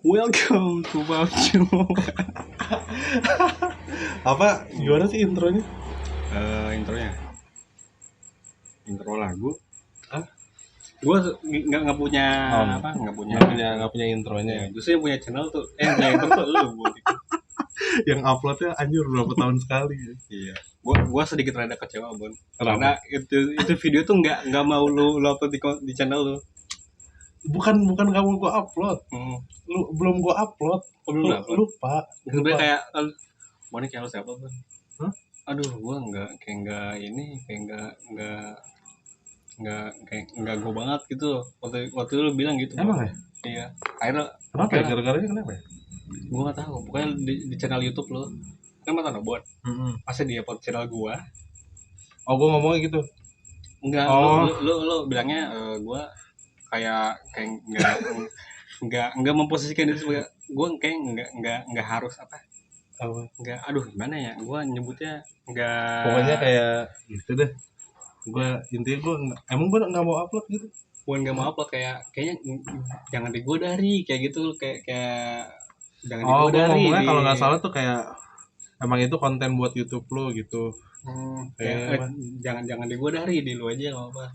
Welcome to Baucu. Apa gimana sih intronya? Intronya intro lagu. Hah? Gue nggak punya nggak punya intronya. Ya, justru yang punya channel tuh punya intro tuh lu buat itu. Yang uploadnya anjur berapa tahun sekali. Iya, gua sedikit rada kecewa Bon, karena Kenapa? itu video tuh nggak mau lu upload di channel lu. Bukan kamu gua upload. Lu belum gua upload. Belum Lu, upload. lupa. Sebenarnya kayak Bon kayak lu siapa Bon? Hah? Aduh, gua kayak nggak gue banget gitu. Waktu lu bilang gitu. Emang ya? Iya. Akhirnya Kenapa ya? Gara-garanya kenapa ya? gue nggak tahu. Pokoknya di channel YouTube lo kan mata buat. Masa dia upload channel gua? Oh, gua ngomongnya gitu. Enggak. Oh. Lu bilangnya gua kayak nggak memposisikan diri sebagai gue, kayak nggak harus apa? Nggak, aduh gimana ya? Gua nyebutnya nggak. Pokoknya kayak gitu deh. Intinya gua nggak mau upload gitu. Bukan nggak mau upload, kayaknya jangan digodari kayak gitu, kayak jangan digodari. Gua ngomongnya kalau nggak salah tuh kayak emang itu konten buat YouTube lo gitu. Jangan digodari, di lu aja nggak apa.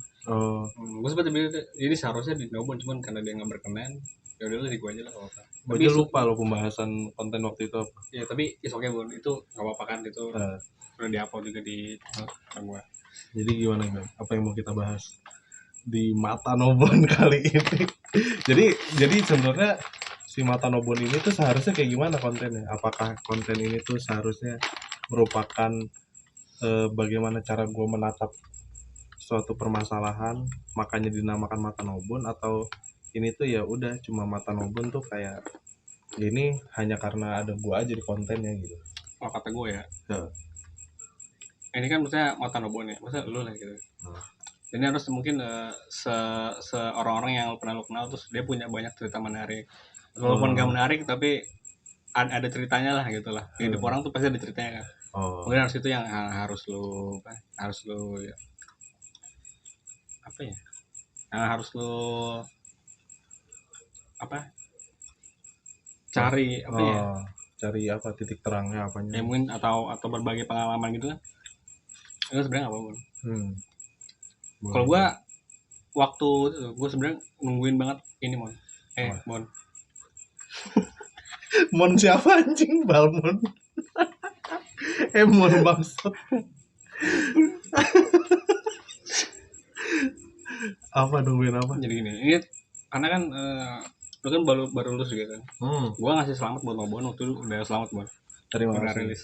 Gue seperti itu. Jadi seharusnya di Nobon, cuman karena dia nggak berkenan, ya udah lu di gua aja lah, nggak apa. Gue aja lupa lo pembahasan konten waktu itu. Ya tapi is okay Bon, itu nggak apa-apa kan, itu udah diupload juga di channel gua. Jadi gimana kan? Apa yang mau kita bahas di Mata Nobon kali ini? jadi sebenarnya si Mata Nobon ini tuh seharusnya kayak gimana kontennya? Apakah konten ini tuh seharusnya merupakan bagaimana cara gue menatap suatu permasalahan, makanya dinamakan Mata Nobon, atau ini tuh ya udah cuma Mata Nobon tuh kayak ini hanya karena ada gue aja di kontennya gitu. Kalau kata gue ya, ini kan maksudnya Mata Nobon ya, maksudnya lu lah gitu. Ini harus mungkin orang-orang yang pernah lu kenal, terus dia punya banyak cerita menarik, walaupun gak menarik tapi ada ceritanya lah gitu lah. Hidup orang tuh pasti ada ceritanya kan. Mungkin harus itu yang harus lu ya, apa ya, yang harus lu cari apa ya, cari apa titik terangnya apanya ya mungkin, atau berbagi pengalaman gitu kan. Itu sebenarnya apa pun. Kalau gue waktu gue sebenarnya nungguin banget ini Mon. Mon siapa anjing? Balmon. Mon bangsat. Apa nungguin apa? Jadi ini karena kan lu kan baru lulus juga kan. Gue ngasih selamat buat Nobon waktu itu, udah selamat Bon. Terima kasih. Udah rilis.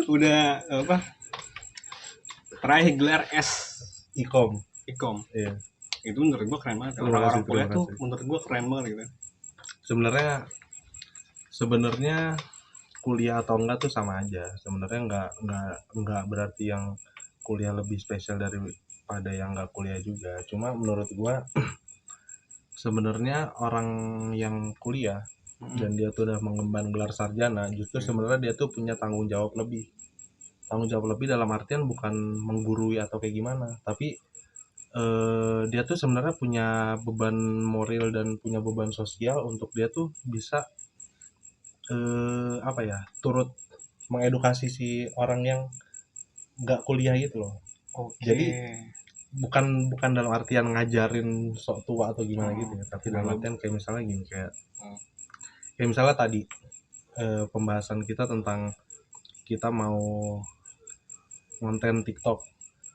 Udah apa? Terakhir gelar S Ikom. Iya. Itu menurut gue keren banget. Orang-orang kuliah tuh menurut gue keren banget gitu. Sebenarnya kuliah atau enggak tuh sama aja. Sebenarnya enggak berarti yang kuliah lebih spesial daripada yang enggak kuliah juga. Cuma menurut gua sebenarnya orang yang kuliah dan dia tuh udah mengemban gelar sarjana, justru sebenarnya dia tuh punya tanggung jawab lebih. Tanggung jawab lebih dalam artian bukan menggurui atau kayak gimana, tapi dia tuh sebenarnya punya beban moral dan punya beban sosial untuk dia tuh bisa turut mengedukasi si orang yang nggak kuliah gitu loh. Jadi bukan dalam artian ngajarin sok tua atau gimana gitu ya, tapi dalam artian kayak misalnya gini, kayak misalnya tadi pembahasan kita tentang kita mau konten TikTok,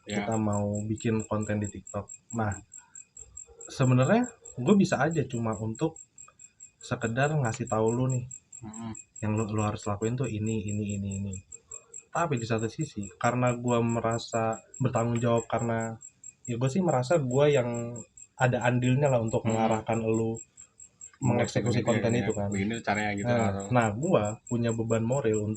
kita mau bikin konten di TikTok. Nah, sebenarnya gue bisa aja cuma untuk sekedar ngasih tahu lu nih, yang lu harus lakuin tuh ini. Tapi di satu sisi, karena gue merasa bertanggung jawab, karena ya gue sih merasa gue yang ada andilnya lah untuk mengarahkan lu mengeksekusi konten itu kan. Begini caranya gitu. Nah, gue punya beban moral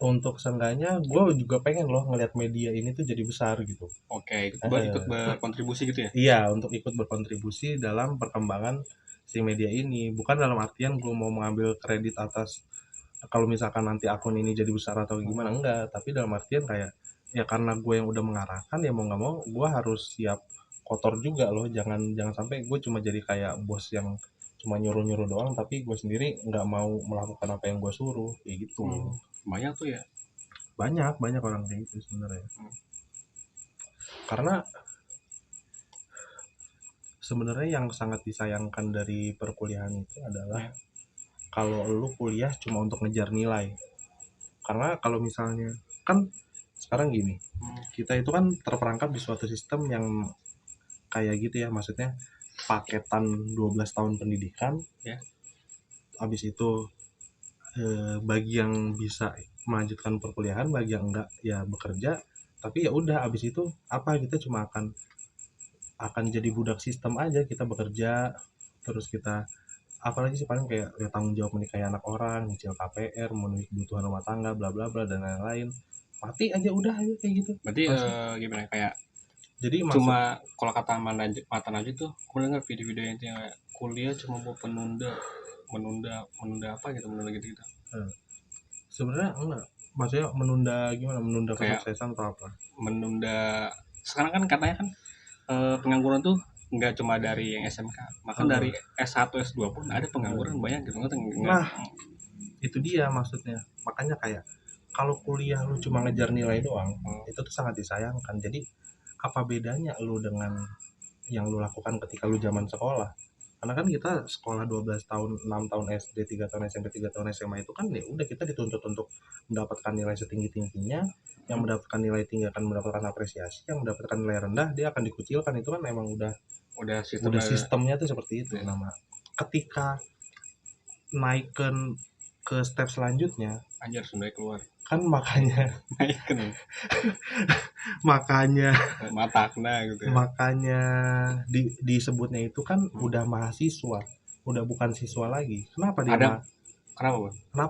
untuk seenggaknya gue juga pengen loh ngelihat media ini tuh jadi besar gitu. Ikut berkontribusi gitu ya? Iya, untuk ikut berkontribusi dalam perkembangan si media ini. Bukan dalam artian gue mau mengambil kredit atas kalau misalkan nanti akun ini jadi besar atau gimana, enggak. Tapi dalam artian kayak ya karena gue yang udah mengarahkan, ya mau nggak mau gue harus siap kotor juga loh. Jangan sampai gue cuma jadi kayak bos yang cuma nyuruh doang, tapi gue sendiri nggak mau melakukan apa yang gue suruh, kayak gitu. Banyak tuh ya. Banyak orang kayak gitu sebenarnya. Karena sebenarnya yang sangat disayangkan dari perkuliahan itu adalah kalau lu kuliah cuma untuk ngejar nilai. Karena kalau misalnya kan sekarang gini, kita itu kan terperangkap di suatu sistem yang kayak gitu ya, maksudnya paketan 12 tahun pendidikan ya. Habis itu bagi yang bisa melanjutkan perkuliahan, bagi yang enggak ya bekerja. Tapi ya udah, habis itu apa, kita cuma akan jadi budak sistem aja. Kita bekerja terus, kita apalagi sih paling kayak ya, tanggung jawab menikahi anak orang, nyicil KPR, memenuhi kebutuhan rumah tangga, bla bla bla dan lain-lain. Mati aja udah aja kayak gitu. Berarti gimana kayak jadi cuma kalau kata Mata Najib tuh, aku dengar video-video yang kayak kuliah cuma mau menunda apa gitu, menunda gitu. Sebenarnya enggak, maksudnya menunda gimana, menunda Kayak kesuksesan atau apa? Menunda, sekarang kan katanya kan pengangguran tuh nggak cuma dari yang SMK, bahkan dari S1 S2 pun ada pengangguran banyak gitu. Nah, itu dia maksudnya. Makanya kayak kalau kuliah lu cuma ngejar nilai doang, itu tuh sangat disayangkan. Jadi apa bedanya lu dengan yang lu lakukan ketika lu zaman sekolah? Karena kan kita sekolah 12 tahun, 6 tahun SD, 3 tahun SMP, 3 tahun SMA itu kan ya udah, kita dituntut untuk mendapatkan nilai setinggi-tingginya. Yang mendapatkan nilai tinggi akan mendapatkan apresiasi, yang mendapatkan nilai rendah dia akan dikucilkan. Itu kan emang udah sistemnya tuh seperti itu. Nama ketika naik ke step selanjutnya, anjir sudah keluar kan makanya makanya gitu ya. Makanya disebutnya itu kan udah mahasiswa, udah bukan siswa lagi. Kenapa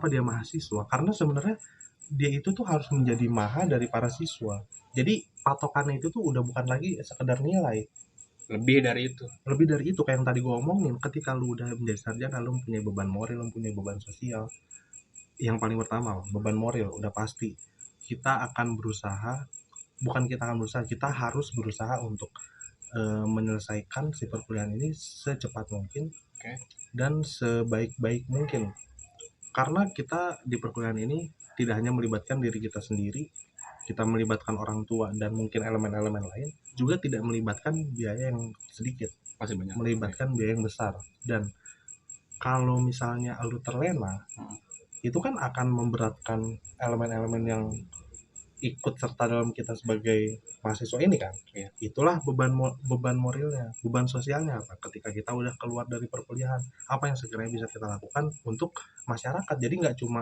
dia mahasiswa? Karena sebenarnya dia itu tuh harus menjadi maha dari para siswa. Jadi patokannya itu tuh udah bukan lagi sekedar nilai, lebih dari itu. Kayak yang tadi gue omongin, ketika lu udah menjadi sarjana, lu punya beban moral, lu punya beban sosial. Yang paling pertama, beban moral udah pasti. Kita harus berusaha untuk menyelesaikan si perkuliahan ini secepat mungkin, dan sebaik-baik mungkin. Karena kita di perkuliahan ini tidak hanya melibatkan diri kita sendiri, kita melibatkan orang tua dan mungkin elemen-elemen lain, juga tidak melibatkan biaya yang sedikit, pasti banyak, melibatkan biaya yang besar. Dan kalau misalnya lu terlena, itu kan akan memberatkan elemen-elemen yang ikut serta dalam kita sebagai mahasiswa ini kan. Itulah beban moralnya, beban sosialnya apa, ketika kita udah keluar dari perkuliahan, apa yang sekiranya bisa kita lakukan untuk masyarakat. Jadi nggak cuma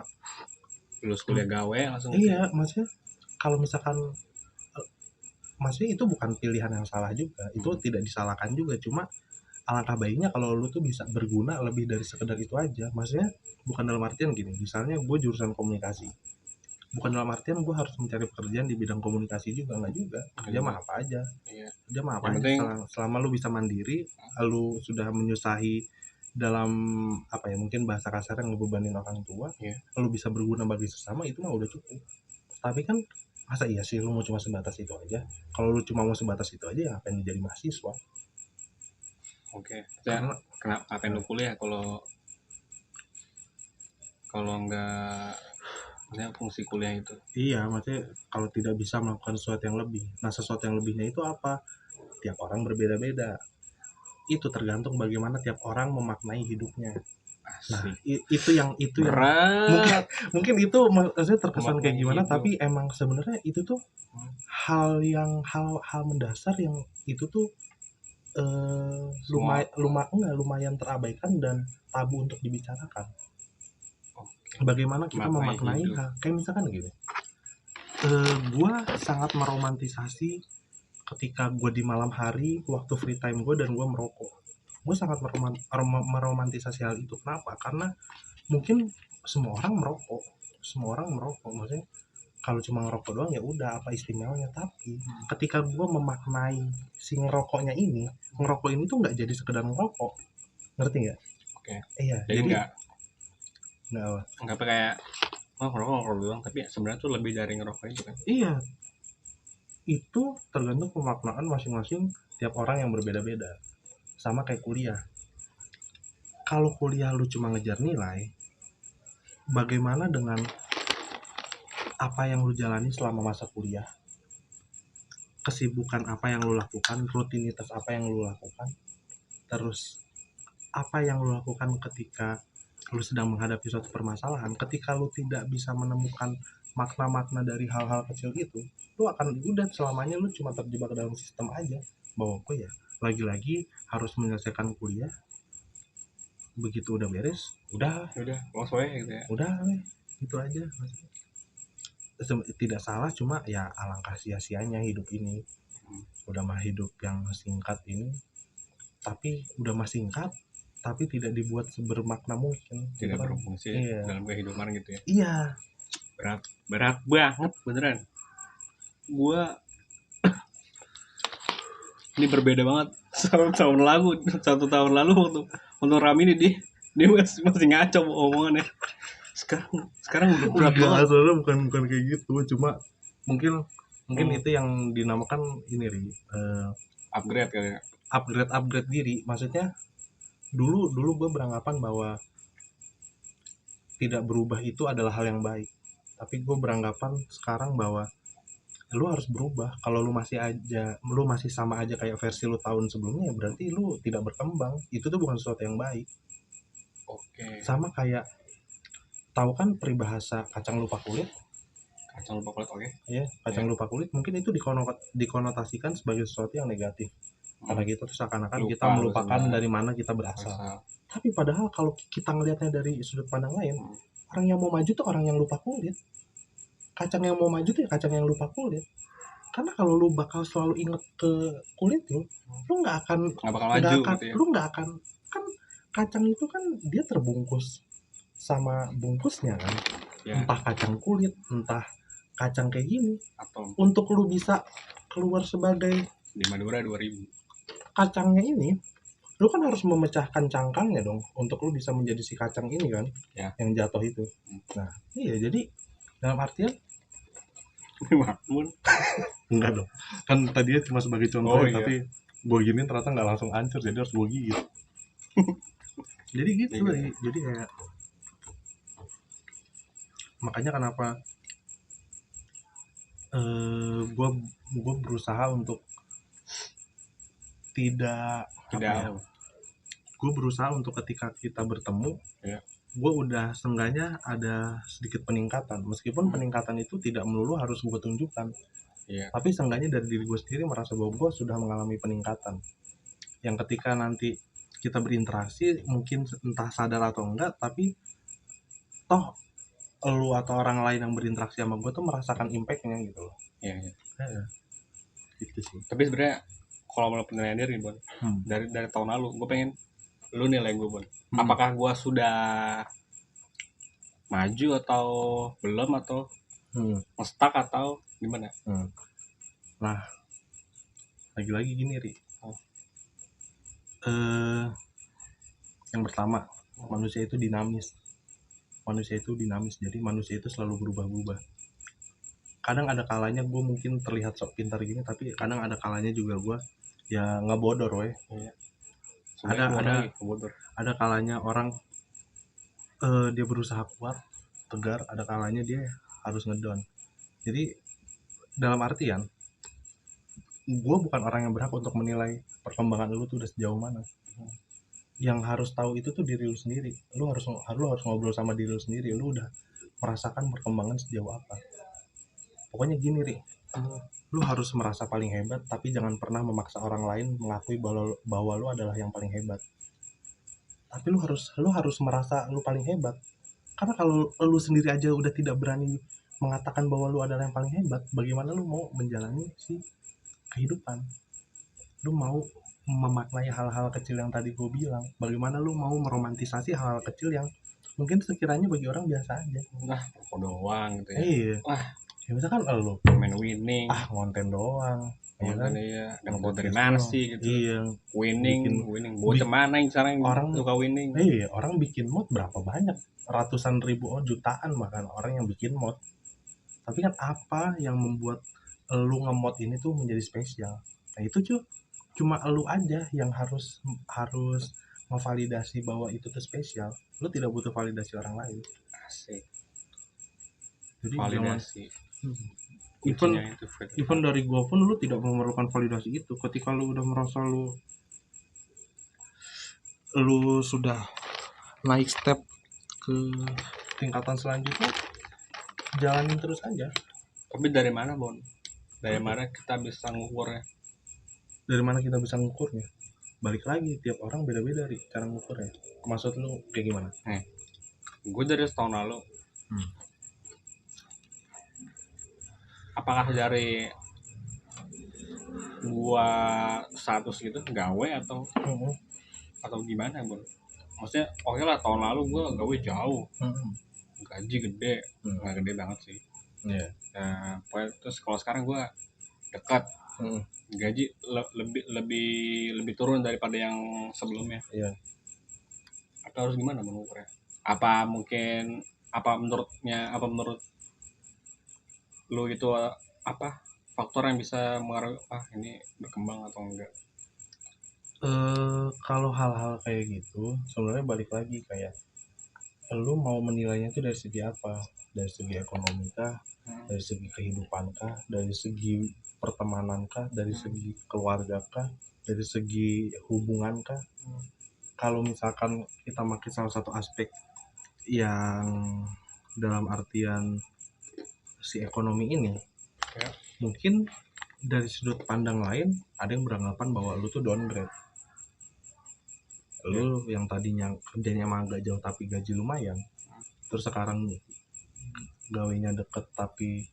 lulus kuliah gawe langsung. Iya, maksudnya kalau misalkan maksudnya itu bukan pilihan yang salah juga, itu tidak disalahkan juga, cuma alangkah baiknya kalau lu tuh bisa berguna lebih dari sekedar itu aja. Maksudnya bukan dalam artian gini, misalnya gue jurusan komunikasi, bukan dalam artian gue harus mencari pekerjaan di bidang komunikasi juga, enggak juga. Kerja mah apa aja, kerja mah apa aja, selama lu bisa mandiri, lu sudah menyusahi dalam apa ya, mungkin bahasa kasar yang ngebebanin orang tua, lu bisa berguna bagi sesama, itu mah udah cukup. Tapi kan masa iya sih lu mau cuma sebatas itu aja? Kalau lu cuma mau sebatas itu aja, ya ngapain jadi mahasiswa? Kenapa ngapain lu kuliah kalau enggak, maksudnya fungsi kuliah itu? Iya, maksudnya kalau tidak bisa melakukan sesuatu yang lebih. Nah, sesuatu yang lebihnya itu apa? Tiap orang berbeda-beda. Itu tergantung bagaimana tiap orang memaknai hidupnya. Nah, itu yang mungkin itu maksudnya terkesan kayak gimana, tapi emang sebenarnya itu tuh hal mendasar yang itu tuh lumayan terabaikan dan tabu untuk dibicarakan. Bagaimana kita memaknai kayak misalkan gitu, gue sangat meromantisasi ketika gue di malam hari waktu free time gue dan gue merokok. Gue sangat meromantisasi hal itu. Kenapa? Karena mungkin semua orang merokok, maksudnya kalau cuma ngerokok doang ya udah, apa istimewanya. Tapi ketika gue memaknai si ngerokoknya ini, ngerokok ini tuh nggak jadi sekedar ngerokok, ngerti nggak? Iya, jadi nggak kayak ngerokok doang, tapi sebenarnya tuh lebih dari ngerokok itu kan. Iya, itu tergantung pemaknaan masing-masing tiap orang yang berbeda-beda. Sama kayak kuliah. Kalau kuliah lu cuma ngejar nilai, bagaimana dengan apa yang lu jalani selama masa kuliah? Kesibukan apa yang lu lakukan, rutinitas apa yang lu lakukan, terus apa yang lu lakukan ketika lu sedang menghadapi suatu permasalahan. Ketika lu tidak bisa menemukan makna-makna dari hal-hal kecil itu, lu akan udah selamanya lu cuma terjebak dalam sistem aja, bahwa gue ya lagi-lagi harus menyelesaikan kuliah, begitu udah beres udah los wae gitu ya. udah itu aja. Tidak salah, cuma ya alangkah sia-sianya hidup ini. Udah mah hidup yang singkat ini, tapi udah mah singkat tapi tidak dibuat sebermakna mungkin, Tidak gitu kan. berfungsi Iya. dalam kehidupan gitu ya. Iya, Berat banget beneran. Gua ini berbeda banget. Satu tahun lalu waktu Rami ini dia masih ngaco omongannya. Sekarang udah berat banget. Asalnya bukan kayak gitu, cuma mungkin itu yang dinamakan ini upgrade kali ya. upgrade diri. Maksudnya dulu gue beranggapan bahwa tidak berubah itu adalah hal yang baik, tapi gue beranggapan sekarang bahwa lu harus berubah. Kalau lu masih sama aja kayak versi lu tahun sebelumnya, berarti lu tidak berkembang. Itu tuh bukan sesuatu yang baik. Oke. Sama kayak, tahu kan peribahasa kacang lupa kulit? Kacang lupa kulit, oke. Ya, kacang lupa kulit mungkin itu dikonotasikan sebagai sesuatu yang negatif. Karena gitu tuh seakan-akan kita melupakan dari mana kita berasal. Tapi padahal kalau kita ngelihatnya dari sudut pandang lain, orang yang mau maju tuh orang yang lupa kulit. Kacang yang mau maju tuh ya kacang yang lupa kulit. Karena kalau lu bakal selalu inget ke kulit lu nggak akan maju gitu ya. Lu nggak akan, kan kacang itu kan dia terbungkus sama bungkusnya kan ya. Entah kacang kulit, entah kacang kayak gini. Atau untuk lu bisa keluar sebagai di Madura 2000 kacangnya ini, lu kan harus memecahkan cangkangnya dong untuk lu bisa menjadi si kacang ini kan ya. Yang jatuh itu. Nah iya, jadi dalam artian enggak dong, kan tadinya cuma sebagai contoh. Iya. Tapi gue gini ternyata nggak langsung hancur, jadi harus gue gigit. Jadi gitu lah. Jadi kayak makanya kenapa gue berusaha untuk tidak ya, gue berusaha untuk ketika kita bertemu ya, gue udah seenggaknya ada sedikit peningkatan, meskipun peningkatan itu tidak melulu harus gue tunjukkan ya. Tapi seenggaknya dari diri gue sendiri merasa bahwa gue sudah mengalami peningkatan, yang ketika nanti kita berinteraksi mungkin entah sadar atau enggak, tapi toh lu atau orang lain yang berinteraksi sama gue tuh merasakan impactnya gitu loh. Iya. Gitu sih. Tapi sebenarnya kalau mau penilaian diri, Bon, dari tahun lalu gue pengen lu nilai gue, Bon. Apakah gue sudah maju atau belum, atau stuck atau gimana? Nah, lagi-lagi gini, Ri. Yang pertama, manusia itu dinamis. Jadi manusia itu selalu berubah-ubah. Kadang ada kalanya gue mungkin terlihat sok pintar gini, tapi kadang ada kalanya juga gue ya ngebodor weh. Iya. Ada kalanya orang dia berusaha kuat, tegar, ada kalanya dia harus ngedown. Jadi dalam artian gue bukan orang yang berhak untuk menilai perkembangan lu tuh udah sejauh mana. Yang harus tahu itu tuh diri lu sendiri. Lu harus ngobrol sama diri lu sendiri. Lu udah merasakan perkembangan sejauh apa. Pokoknya gini, Ri, lu harus merasa paling hebat, tapi jangan pernah memaksa orang lain mengakui bahwa lu adalah yang paling hebat. Tapi lu harus merasa lu paling hebat. Karena kalau lu sendiri aja udah tidak berani mengatakan bahwa lu adalah yang paling hebat, bagaimana lu mau menjalani si kehidupan? Lu mau memaknai hal-hal kecil yang tadi gue bilang? Bagaimana lu mau meromantisasi hal-hal kecil yang mungkin sekiranya bagi orang biasa aja? Nah, doang gitu ya. Iya. Wah, ya misalkan lu main winning, ngonten doang, ya kan? Iya, dapat dari mana sih gitu. Iya. Winning, bocah mana yang sekarang orang suka winning? Iya, orang bikin mod berapa banyak, ratusan ribu, jutaan bahkan orang yang bikin mod. Tapi kan apa yang membuat lu nge-mod ini tuh menjadi spesial? Nah itu cuy, cuma lu aja yang harus harus memvalidasi bahwa itu tuh spesial. Lu tidak butuh validasi orang lain. Asik. Jadi Validasi. even Kuncinya itu even dari gua pun lu tidak memerlukan validasi itu. Ketika lu udah merasa lu sudah naik step ke tingkatan selanjutnya, jalanin terus aja. Tapi dari mana, Bon? Dari mana kita bisa ngukurnya? Dari mana kita bisa ngukurnya? Balik lagi, tiap orang beda-beda cara ngukurnya. Maksud lu kayak gimana? Gue dari setahun lalu. Apakah dari gua status gitu gawe atau gimana, Bon? Maksudnya oke lah, tahun lalu gua gawe jauh, gaji gede, nggak gede banget sih. Iya. Nah, terus kalau sekarang gua dekat, gaji lebih turun daripada yang sebelumnya. Iya. Atau harus gimana mengukurnya? Apa menurut lu itu apa faktor yang bisa mengaruhi ini berkembang atau enggak? Kalau hal-hal kayak gitu sebenarnya balik lagi kayak lu mau menilainya itu dari segi apa? Dari segi ekonomi kah? Dari segi kehidupan kah? Dari segi pertemanan kah? Dari segi keluarga kah? Dari segi hubungan kah? Kalau misalkan kita makin salah satu aspek yang dalam artian si ekonomi ini, Ya. mungkin dari sudut pandang lain ada yang beranggapan bahwa lu tuh downgrade. Lu yang tadinya kerjanya emang agak jauh tapi gaji lumayan, terus sekarang gawenya deket tapi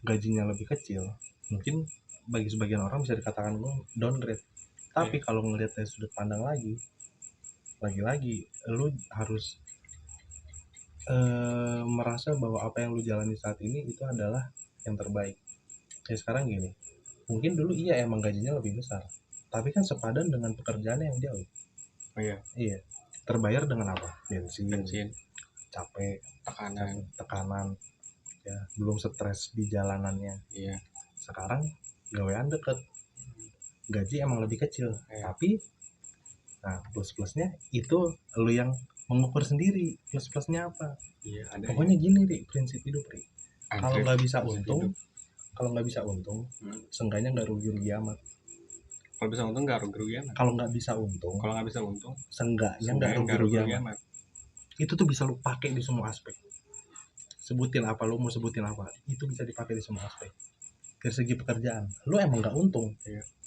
gajinya lebih kecil, mungkin bagi sebagian orang bisa dikatakan lu downgrade. Tapi kalau ngelihat dari sudut pandang lagi-lagi lu harus merasa bahwa apa yang lu jalani saat ini itu adalah yang terbaik. Kayak sekarang gini, mungkin dulu iya emang gajinya lebih besar, tapi kan sepadan dengan pekerjaannya yang jauh. Iya. Terbayar dengan apa? Bensin, capek, tekanan, ya belum stres di jalanannya. Iya. Sekarang gawean deket, gaji emang lebih kecil, tapi nah plus-plusnya itu lu yang mengukur sendiri plus-plusnya apa. Pokoknya gini Ri, prinsip hidup Ri, kalau nggak bisa untung seenggaknya nggak rugi amat. Kalau bisa untung nggak rugi amat. Kalau nggak bisa untung seenggaknya nggak rugi amat. Itu tuh bisa lu pakai di semua aspek. Sebutin apa lu mau sebutin apa, itu bisa dipakai di semua aspek. Dari segi pekerjaan lu emang nggak untung,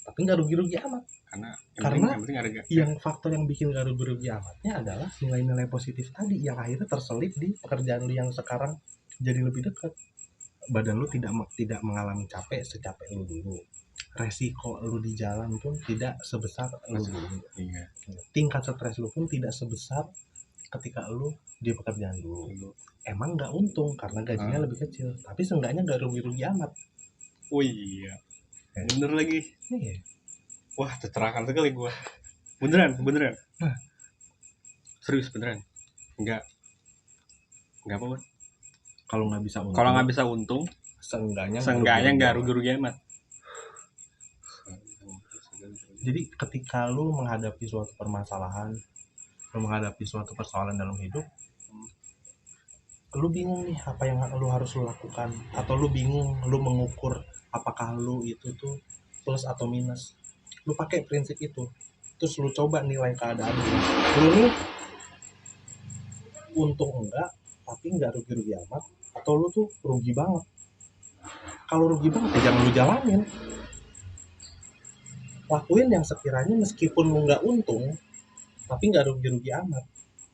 tapi nggak rugi amat. Karena yang faktor yang bikin gak rugi amatnya adalah nilai-nilai positif tadi yang akhirnya terselip di pekerjaan lu yang sekarang jadi lebih dekat. Badan lu tidak mengalami capek secapek lu dulu, resiko lu di jalan pun tidak sebesar lu dulu, tingkat stres lu pun tidak sebesar ketika lu di pekerjaan dulu. Emang nggak untung karena gajinya lebih kecil, tapi seenggaknya nggak rugi amat. Oh iya, bener lagi. Wah, tercerahkan sekali gue. Beneran. Serius beneran. Enggak apa, kalau nggak bisa untung seenggaknya nggak rugi amat. Jadi ketika lu menghadapi suatu permasalahan, lu menghadapi suatu persoalan dalam hidup, lu bingung nih apa yang lu harus lu lakukan, atau lu bingung lu mengukur apakah lu itu tuh plus atau minus, lu pakai prinsip itu, terus lu coba nilai keadaan lu nih untung enggak tapi nggak rugi amat, atau lu tuh rugi banget. Kalau rugi banget ya jangan lu jalanin, lakuin yang sekiranya meskipun lu nggak untung tapi nggak rugi amat.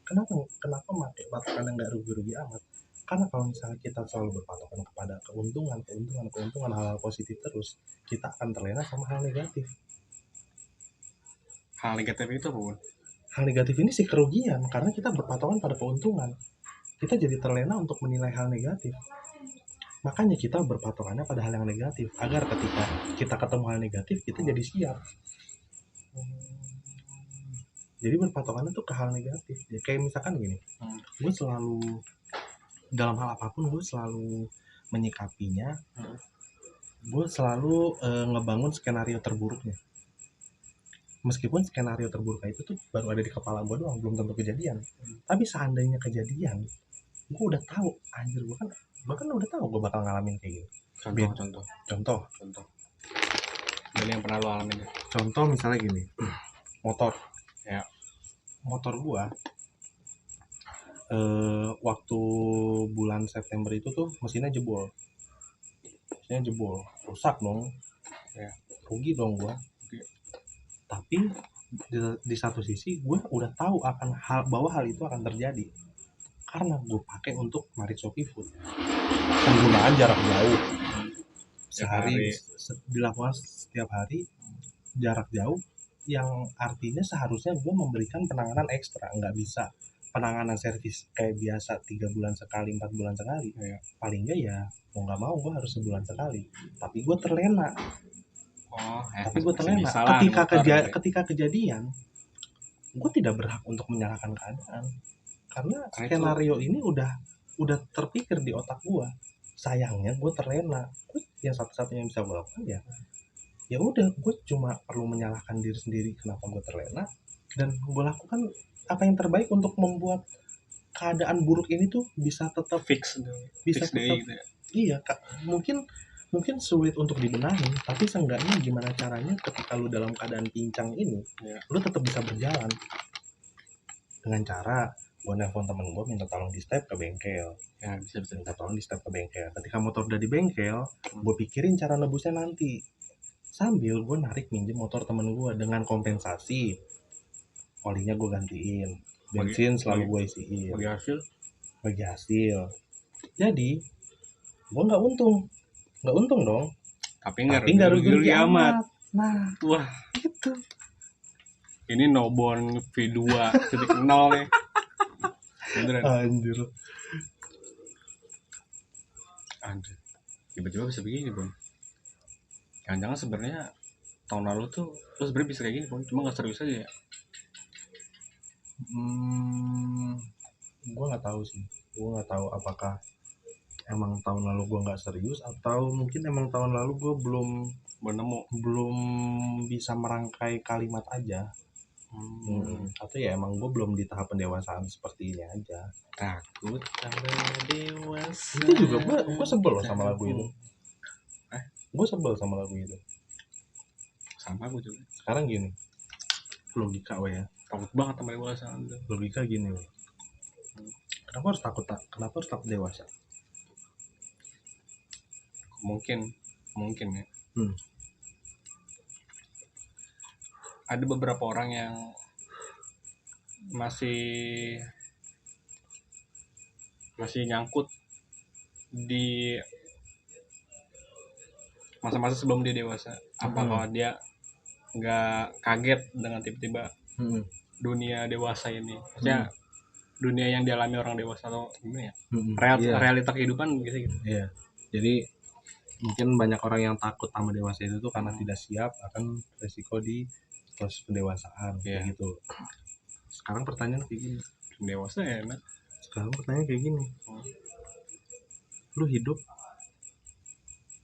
Kenapa pakai patokan yang nggak rugi amat? Karena kalau misalnya kita selalu berpatokan kepada keuntungan hal-hal positif terus, kita akan terlena sama hal negatif. Hal negatif itu apa? Hal negatif ini sih kerugian, karena kita berpatokan pada keuntungan. Kita jadi terlena untuk menilai hal negatif. Makanya kita berpatokannya pada hal yang negatif, agar ketika kita ketemu hal negatif, kita jadi siap. Jadi berpatokannya tuh ke hal negatif. Ya, kayak misalkan gini, gue selalu dalam hal apapun gue selalu menyikapinya, gue selalu ngebangun skenario terburuknya. meskipun skenario terburuk itu tuh baru ada di kepala gue doang, belum tentu kejadian. Tapi seandainya kejadian, gue udah tahu, anjir gue kan udah tahu gue bakal ngalamin kayak gitu. Contoh dari yang pernah lo alamin ya. Contoh misalnya gini, motor Ya. Motor gue waktu bulan September itu tuh mesinnya jebol, rusak dong Ya. Rugi dong gue. Tapi di satu sisi gue udah tahu akan bahwa hal itu akan terjadi karena gue pakai untuk Maritso Food, penggunaan jarak jauh sehari dilakukan setiap hari, jarak jauh yang artinya seharusnya gue memberikan penanganan ekstra, nggak bisa penanganan servis kayak biasa 3 bulan sekali, 4 bulan sekali. Ya. Paling nggak ya mau nggak mau gue harus sebulan sekali, tapi gue terlena. Ketika kejadian gue tidak berhak untuk menyalahkan keadaan karena skenario ini udah terpikir di otak gue. Sayangnya gue terlena. Yang satu-satunya yang bisa gue lakukan ya udah, gue cuma perlu menyalahkan diri sendiri kenapa gue terlena, dan gue lakukan apa yang terbaik untuk membuat keadaan buruk ini tuh bisa tetap bisa tetap gitu ya? Iya kak, mungkin sulit untuk dibenahi, tapi seenggaknya gimana caranya ketika lu dalam keadaan pincang ini, lu tetap bisa berjalan dengan cara gue nelfon temen gue minta tolong di step ke bengkel. Bisa minta tolong di step ke bengkel. Ketika motor udah di bengkel, gue pikirin cara nebusnya nanti, sambil gue narik minjem motor temen gue dengan kompensasi olinya gue gantiin, bensin selalu gue isiin bagi hasil. Jadi gue nggak untung dong, tapi nggak rugi amat. Nah, wah itu ini Nobon V2 .0 nih. Anjir. Tiba-tiba bisa begini, Bun. Jangan-jangan sebenarnya tahun lalu tuh lo sebenarnya bisa kayak gini, Bun, cuma nggak serius aja ya. Gue nggak tahu sih. Gue nggak tahu apakah emang tahun lalu gue nggak serius atau mungkin emang tahun lalu gue belum bisa merangkai kalimat aja. Atau ya emang gue belum di tahap pendewasaan seperti ini aja. Takut tambah dewasa. Itu juga gue sebel loh sama lagu itu. Gue sebel sama lagu itu. Sama gue juga. Sekarang gini, logika ya. Takut banget sama dewasa. Logika gini, kenapa harus takut dewasa? Mungkin ya. Ada beberapa orang yang masih nyangkut di masa-masa sebelum dia dewasa. Kalau dia nggak kaget dengan tiba-tiba dunia dewasa ini, maksudnya dunia yang dialami orang dewasa atau gimana ya, realita kehidupan gitu. Iya. Jadi mungkin banyak orang yang takut sama dewasa itu tuh karena tidak siap akan resiko di proses pendewasaan gitu. Sekarang pertanyaan kayak gini, dewasa ya enak. Sekarang pertanyaan kayak gini, lu hidup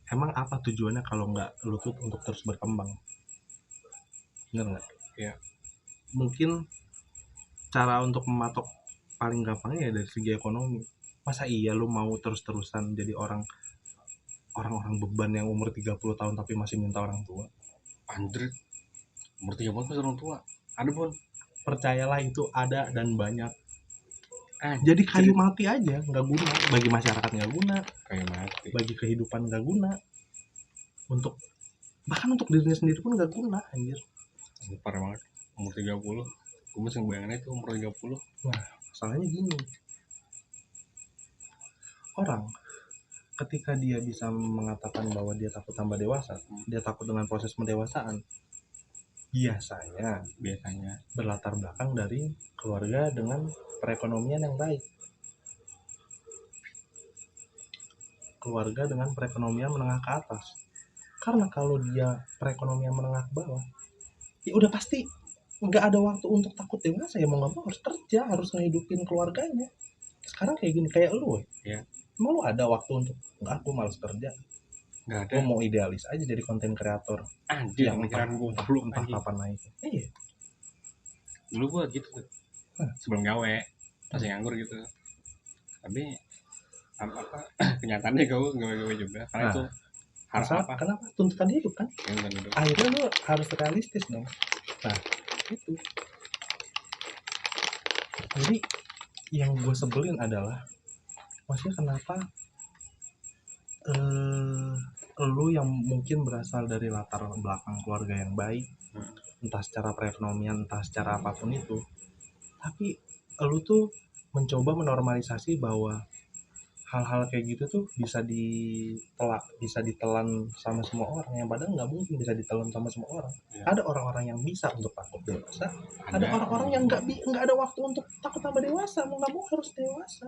emang apa tujuannya kalau nggak lu tuh untuk terus berkembang? Bener nggak? Iya. Mungkin cara untuk mematok paling gampangnya ya dari segi ekonomi. Masa iya lu mau terus-terusan jadi orang-orang beban yang umur 30 tahun tapi masih minta orang tua? Anjir, umur 30 masih orang tua? Ada, Bun. Percayalah itu ada dan banyak. Jadi kayu mati aja, nggak guna. Bagi masyarakat nggak guna, kayu mati. Bagi kehidupan nggak guna. Bahkan untuk dirinya sendiri pun nggak guna, anjir. Parah banget. Umur 30, gue masih ngebayangin itu umur 30. Nah, masalahnya gini, orang ketika dia bisa mengatakan bahwa dia takut tambah dewasa, dia takut dengan proses pendewasaan, biasanya berlatar belakang dari keluarga dengan perekonomian yang baik. Keluarga dengan perekonomian menengah ke atas. Karena kalau dia perekonomian menengah ke bawah, ya udah pasti nggak ada waktu untuk takut dewasa, ya mau nggak mau harus kerja, harus ngehidupin keluarganya. Sekarang kayak gini, kayak lu ya. Emang lu ada waktu untuk, enggak, aku malas kerja, nggak ada Gue mau idealis aja jadi konten kreator anjir yang pemikiran gue entah belum entah anjing. kapan naik. Iya. Dulu gue gitu tuh. Hah. Sebelum gawe masih nganggur gitu, tapi apa kenyataannya gue gawe juga karena Nah, itu harap masalah apa kenapa tuntutan hidup kan? yang kan itu Akhirnya lu harus realistis dong. Nah, itu. Jadi yang gue sebelin adalah maksudnya kenapa lu yang mungkin berasal dari latar belakang keluarga yang baik, entah secara perekonomian, entah secara apapun itu, tapi lu tuh mencoba menormalisasi bahwa hal-hal kayak gitu tuh bisa ditelan sama semua orang, yang padahal nggak mungkin bisa ditelan sama semua orang. Ya. Ada orang-orang yang bisa untuk takut dewasa, ada orang-orang yang nggak ada waktu untuk takut sama dewasa, mau nggak mau harus dewasa.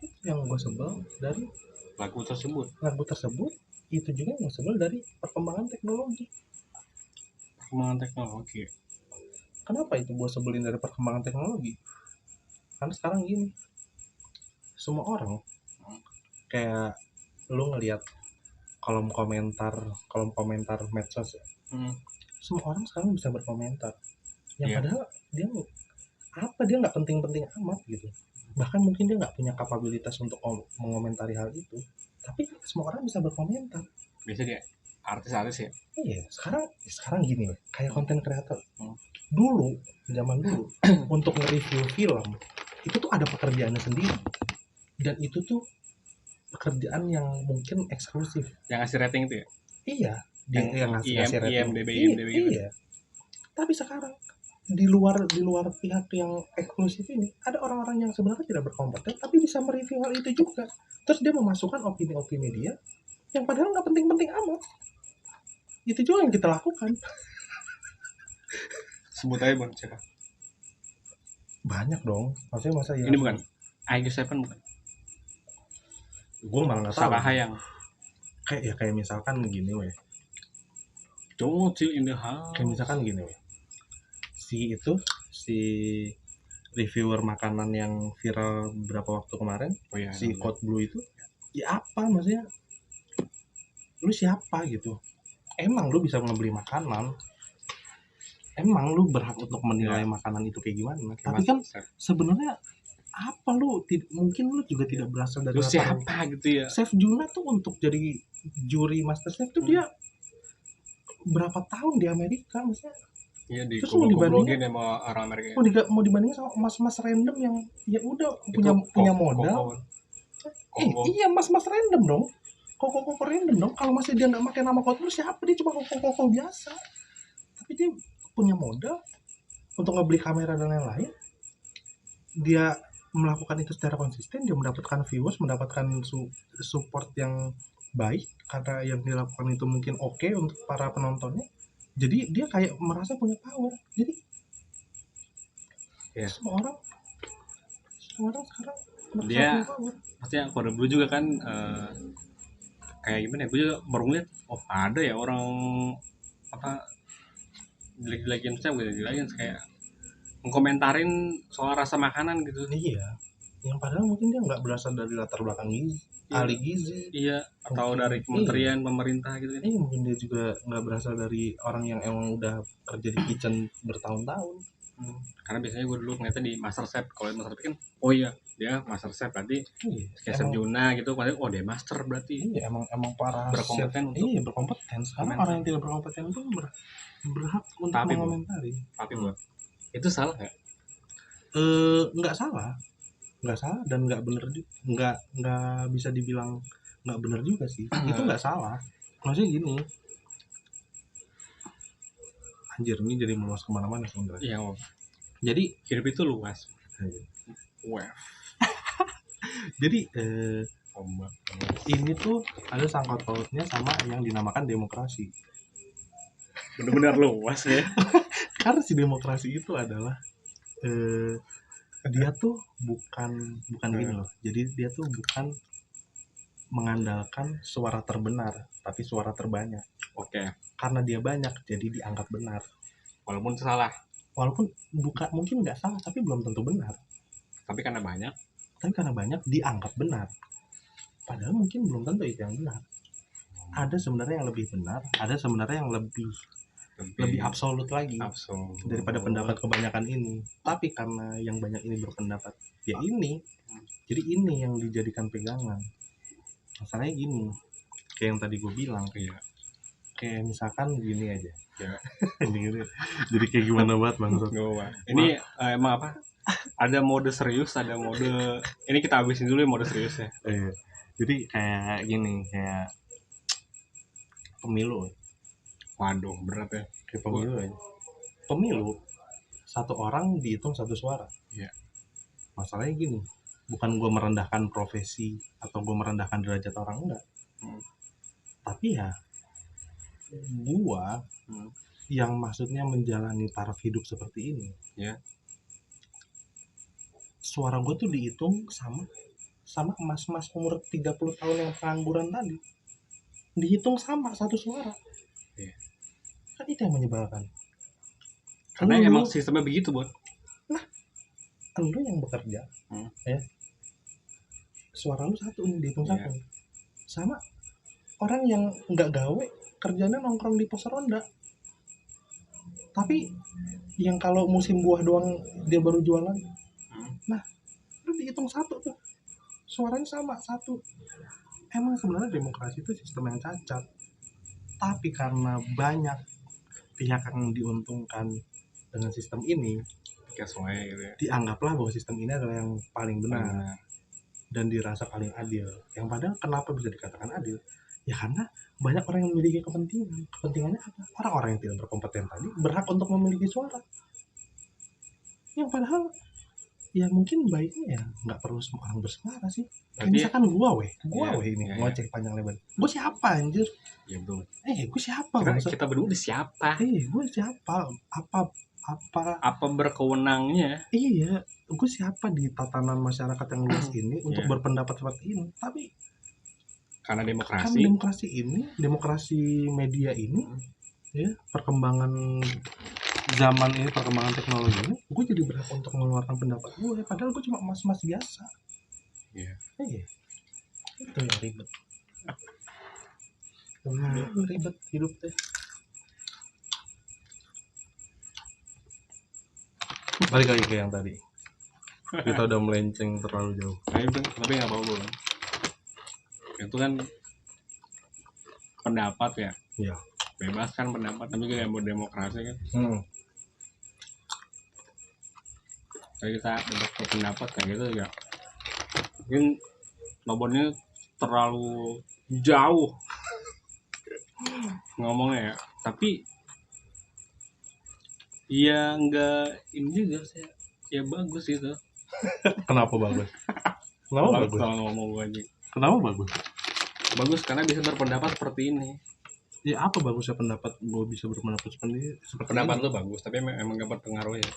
Itu yang gue sebel dari lagu tersebut. Itu juga yang gue sebel dari perkembangan teknologi. Kenapa itu gue sebelin dari perkembangan teknologi? Karena sekarang gini, semua orang kayak lu ngelihat kolom komentar medsos ya. Semua orang sekarang bisa berkomentar. Yang padahal dia nggak penting-penting amat gitu. Bahkan mungkin dia nggak punya kapabilitas untuk mengomentari hal itu. Tapi semua orang bisa berkomentar. Biasa dia artis-artis ya. Iya, sekarang gini, kayak konten kreator. Dulu, zaman dulu, untuk nge-review film itu tuh ada pekerjaannya sendiri. Dan itu tuh pekerjaan yang mungkin eksklusif. Yang ngasih rating itu ya? Iya, yang ngasih rating. IMDb Iya. Tapi sekarang di luar pihak yang eksklusif ini ada orang-orang yang sebenarnya tidak berkompeten tapi bisa mereview hal itu juga. Terus dia memasukkan opini-opini dia yang padahal nggak penting-penting amat. Itu juga yang kita lakukan. Sebut aja Bang, siapa? Banyak dong. Maksudnya masa ya? Ini bukan IQ7 bukan? Gue malah nggak tahu. Sarah Hayang. Kayak misalkan gini weh. Don't chill in the house. Kayak misalkan gini weh. Si reviewer makanan yang viral beberapa waktu kemarin, si Code Blue itu, ya apa maksudnya? Lu siapa gitu? Emang lu bisa ngebeli makanan? Emang lu berhak untuk menilai makanan itu kayak gimana? Tapi kan sebenarnya apa mungkin lu juga tidak berasal dari siapa gitu ya. Chef Juna tuh untuk jadi juri MasterChef tuh dia berapa tahun di Amerika misalnya. Iya, terus mau dibandingin sama orang Amerika. Mau dibandingin sama mas-mas random yang ya udah punya modal. Iya, mas-mas random dong. Koko random dong. Kalau masih dia nggak pakai nama Koko, siapa? Dia cuma koko biasa. Tapi dia punya modal untuk ngebeli kamera dan lain-lain. Dia melakukan itu secara konsisten, dia mendapatkan viewers, mendapatkan support yang baik karena yang dilakukan itu mungkin oke untuk para penontonnya. Jadi dia kayak merasa punya power. Jadi semua orang sekarang dia maksudnya Kode Blue juga kan kayak gimana ya, gue juga baru ngeliat ada ya orang apa jelek-jelekin kayak mengkomentarin soal rasa makanan gitu. Iya, yang padahal mungkin dia nggak berasal dari latar belakang ahli gizi. Iya, atau mungkin dari kementerian pemerintah gitu. Mungkin dia juga nggak berasal dari orang yang emang udah kerja di kitchen bertahun-tahun. Karena biasanya gue dulu ngeliatnya di MasterChef. Kalau di MasterChef kan, dia MasterChef berarti kayak Chef Juna gitu. Dia master berarti. Iya, emang para berkompeten untuk berkompeten. Sekarang orang yang tidak berkompeten itu berhak untuk mengomentari. Tapi buat itu salah nggak? Nggak salah dan nggak bener, nggak bisa dibilang nggak bener juga sih. Itu nggak salah. Maksudnya gini, anjir ini jadi meluas kemana-mana sebenarnya. Iya. Jadi hidup itu luas. Jadi ini tuh ada sangkut pautnya sama yang dinamakan demokrasi. Benar-benar luas ya. Karena si demokrasi itu adalah dia tuh bukan gini loh. Jadi dia tuh bukan mengandalkan suara terbenar, tapi suara terbanyak. Karena dia banyak, jadi dianggap benar. Walaupun salah. Walaupun mungkin nggak salah, tapi belum tentu benar. Tapi karena banyak dianggap benar. Padahal mungkin belum tentu itu yang benar. ada sebenarnya yang lebih benar, ada sebenarnya yang lebih absolut lagi daripada pendapat kebanyakan ini. Tapi karena yang banyak ini berpendapat ya ini, jadi ini yang dijadikan pegangan. Masalahnya gini, kayak yang tadi gue bilang, Iya. kayak misalkan gini aja Ya. Gini. Jadi kayak gimana banget bang? Ini emang apa, ada mode serius, ada mode ini, kita habisin dulu ya mode serius ya. Jadi kayak gini, kayak pemilu. Waduh, berat ya. Kayak pemilu aja. Pemilu, satu orang dihitung satu suara. Iya. Masalahnya gini, bukan gue merendahkan profesi atau gue merendahkan derajat orang, enggak. Tapi ya gue yang maksudnya menjalani taraf hidup seperti ini, ya, suara gue tuh dihitung sama mas-mas umur 30 tahun yang pengangguran tadi, dihitung sama satu suara. Iya. Kan itu yang menyebalkan. Karena emang sistemnya begitu, Bon. Nah, lu yang bekerja, ya, suara lu satu nih, dihitung satu. Sama orang yang nggak gawe, kerjanya nongkrong di pos ronda, tapi yang kalau musim buah doang dia baru jualan. Nah, lu dihitung satu tuh, suaranya sama satu. Emang sebenarnya demokrasi itu sistem yang cacat, tapi karena banyak pihak yang diuntungkan dengan sistem ini, semuanya gitu ya, dianggaplah bahwa sistem ini adalah yang paling benar dan dirasa paling adil. Yang padahal kenapa bisa dikatakan adil? Ya karena banyak orang yang memiliki kepentingan. Kepentingannya apa? Orang-orang yang tidak berkompeten tadi berhak untuk memiliki suara. Yang padahal ya mungkin baiknya ya nggak perlu semua orang bersuara sih. Misalkan gua ini ngoceh panjang lebar. Gue siapa anjir? Ya betul. Gue siapa? Kita berdua siapa? Gue siapa? Apa berkewenangnya? Iya, gue siapa di tatanan masyarakat yang luas ini untuk berpendapat seperti ini? Tapi karena demokrasi media ini, ya, perkembangan zaman ini, perkembangan teknologi ini, gue jadi berhak untuk mengeluarkan pendapat gue. Padahal gue cuma mas-mas biasa. Iya. Itu yang ribet. Ribet hidup teh. Balik lagi ke yang tadi. Kita udah melenceng terlalu jauh. Nah itu, tapi nggak apa-apa. Itu kan pendapat ya. Iya. Bebas kan pendapat, tapi juga mau demokrasi kan. Jadi kita berpendapat kayak gitu ya. Mungkin nomornya terlalu jauh ngomongnya ya. Tapi ya enggak ini juga sih. Ya bagus itu. Kenapa bagus? Kenapa bagus? Kalau ngomong gue aja. Kenapa bagus? Bagus karena bisa berpendapat seperti ini. Ya apa bagusnya pendapat gue bisa berpendapat seperti pendapat ini? Lo bagus, tapi emang gak berpengaruh ya.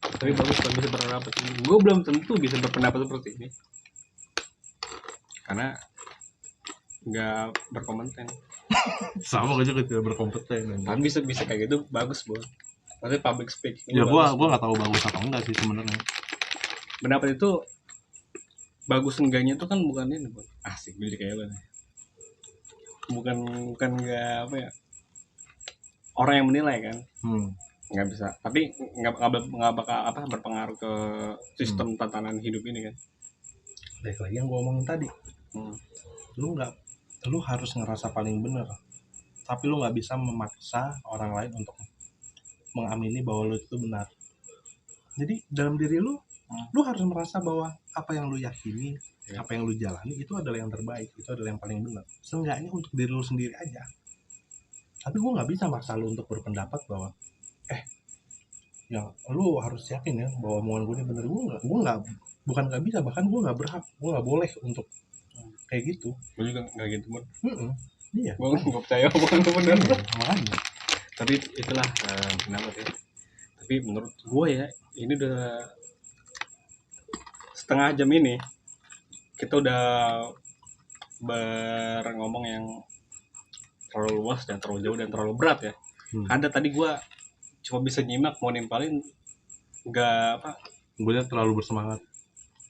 Tapi bagus kalau bisa berpendapat. Gue belum tentu bisa berpendapat seperti ini. Karena nggak berkompeten. Sama aja tidak berkompeten. Tapi bisa kayak gitu bagus, Bro. Tapi public speaking. Ya gua nggak tahu bagus atau enggak sih sebenarnya. Pendapat itu bagus enggaknya itu kan bukan ini, Bro. Asik jadi kayak apa? Bukan nggak apa ya. Orang yang menilai kan. Nggak bisa. Tapi nggak bakal apa berpengaruh ke sistem tatanan hidup ini kan. Baik lagi yang gua omongin tadi. Lu harus ngerasa paling benar, tapi lu nggak bisa memaksa orang lain untuk mengamini bahwa lu itu benar. Jadi dalam diri lu harus merasa bahwa apa yang lu yakini, apa yang lu jalani itu adalah yang terbaik, itu adalah yang paling benar. Seenggaknya untuk diri lu sendiri aja. Tapi gua nggak bisa maksa lu untuk berpendapat bahwa yang lu harus yakin ya bahwa omongan gue ini benar. Bukan nggak bisa, bahkan gue nggak berhak, gue nggak boleh untuk kayak gitu. Gue juga nggak gitu, Bun. Iya. Gue nggak percaya omongan itu benar. Makanya. Tapi itulah pendapat ya. Tapi menurut gue ya, ini udah setengah jam ini kita udah ngomong yang terlalu luas dan terlalu jauh dan terlalu berat ya. Ada tadi gue cuma bisa nyimak mau nimpalin, nggak apa. Gue terlalu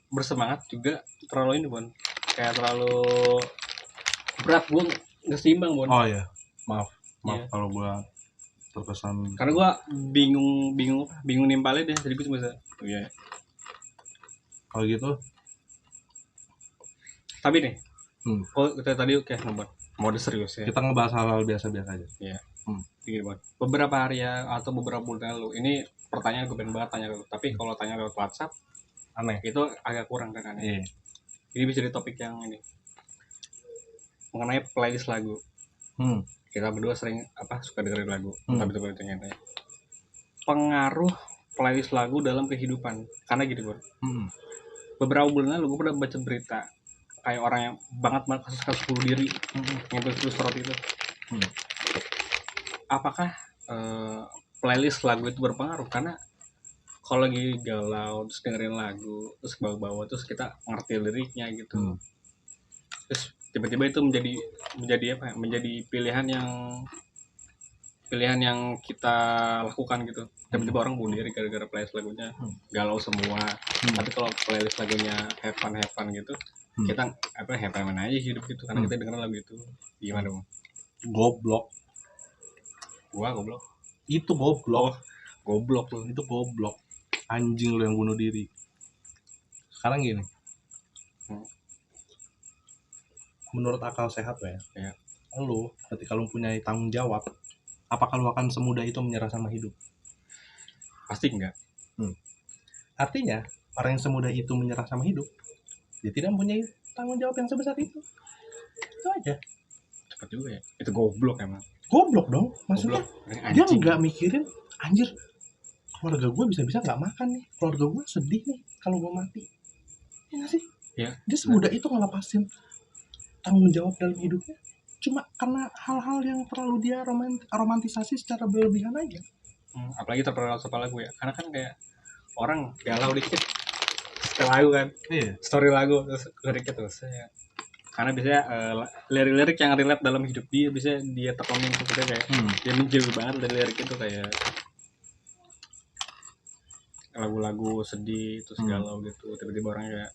bersemangat juga terlalu ini, Bun. Kayak terlalu berat, gue nggak seimbang Bon. Oh iya, maaf Iya. kalau gua terkesan. Karena gue bingung nimpalnya deh, jadi gue cuma oh iya. Kalau gitu, Tapi nih, hmm, kita tadi kayak ngebuat mode serius ya. kita ngebahas hal-hal biasa-biasa aja. Iya. Hmm. Gini Bon, beberapa hari ya atau beberapa bulan lalu, ini pertanyaan gue pengen banget tanya ke lu. Tapi kalau tanya lewat WhatsApp Aneh. itu agak kurang kan aneh. Iya. Ini bisa jadi topik yang ini mengenai playlist lagu. Hmm. Kita berdua sering suka dengerin lagu, tapi itu penting ya. Pengaruh playlist lagu dalam kehidupan. Karena gini Bon, beberapa bulan lalu gue pernah baca berita kayak orang yang banget kasus bunuh diri, yang terus itu. Apakah playlist lagu itu berpengaruh? Karena kalau lagi galau terus dengerin lagu terus bawa-bawa terus kita ngerti liriknya gitu, terus tiba-tiba itu menjadi pilihan yang kita lakukan gitu. Tiba-tiba orang bunuh diri gara-gara playlist lagunya galau semua. Tapi kalau playlist lagunya have fun gitu, kita have fun aja hidup gitu karena kita dengerin lagu itu. Gimana Bang? Goblok. Gua goblok. Itu goblok. Goblok lu. Itu goblok. Anjing lu yang bunuh diri. Sekarang gini. Menurut akal sehat ya. Lu ketika lu punya tanggung jawab, apakah lu akan semudah itu menyerah sama hidup? Pasti enggak. Artinya orang yang semudah itu menyerah sama hidup, dia tidak mempunyai tanggung jawab yang sebesar itu. Itu aja. Cepat juga ya. Itu goblok emang. Goblok dong. Maksudnya dia nggak mikirin, anjir, keluarga gue bisa-bisa nggak makan nih, keluarga gue sedih nih kalau gue mati. Ya nggak sih? Ya. Dia semudah itu ngelepasin tanggung jawab dalam hidupnya cuma karena hal-hal yang terlalu dia romantisasi secara berlebihan aja. Apalagi terpengaruh sama lagu ya, karena kan kayak orang galau dikit setel lagu kan, story lagu terus liriknya terus ya. Karena biasanya lirik-lirik yang relate dalam hidup dia bisa dia tekonin seperti kayak dia menjauh banget dari lirik itu, kayak lagu-lagu sedih terus galau gitu, tiba-tiba orang kayak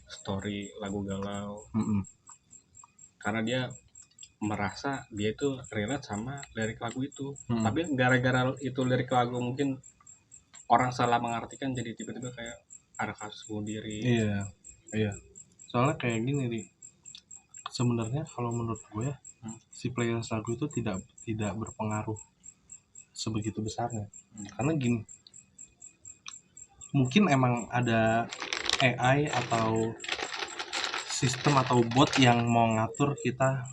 story lagu galau karena dia merasa dia itu relate sama lirik lagu itu. Tapi gara-gara itu lirik lagu mungkin orang salah mengartikan, jadi tiba-tiba kayak ada kasus bunuh diri. Iya. Soalnya kayak gini nih, sebenarnya kalau menurut gue si playlist lagu itu tidak berpengaruh sebegitu besarnya. Karena gini, mungkin emang ada AI atau sistem atau bot yang mau ngatur kita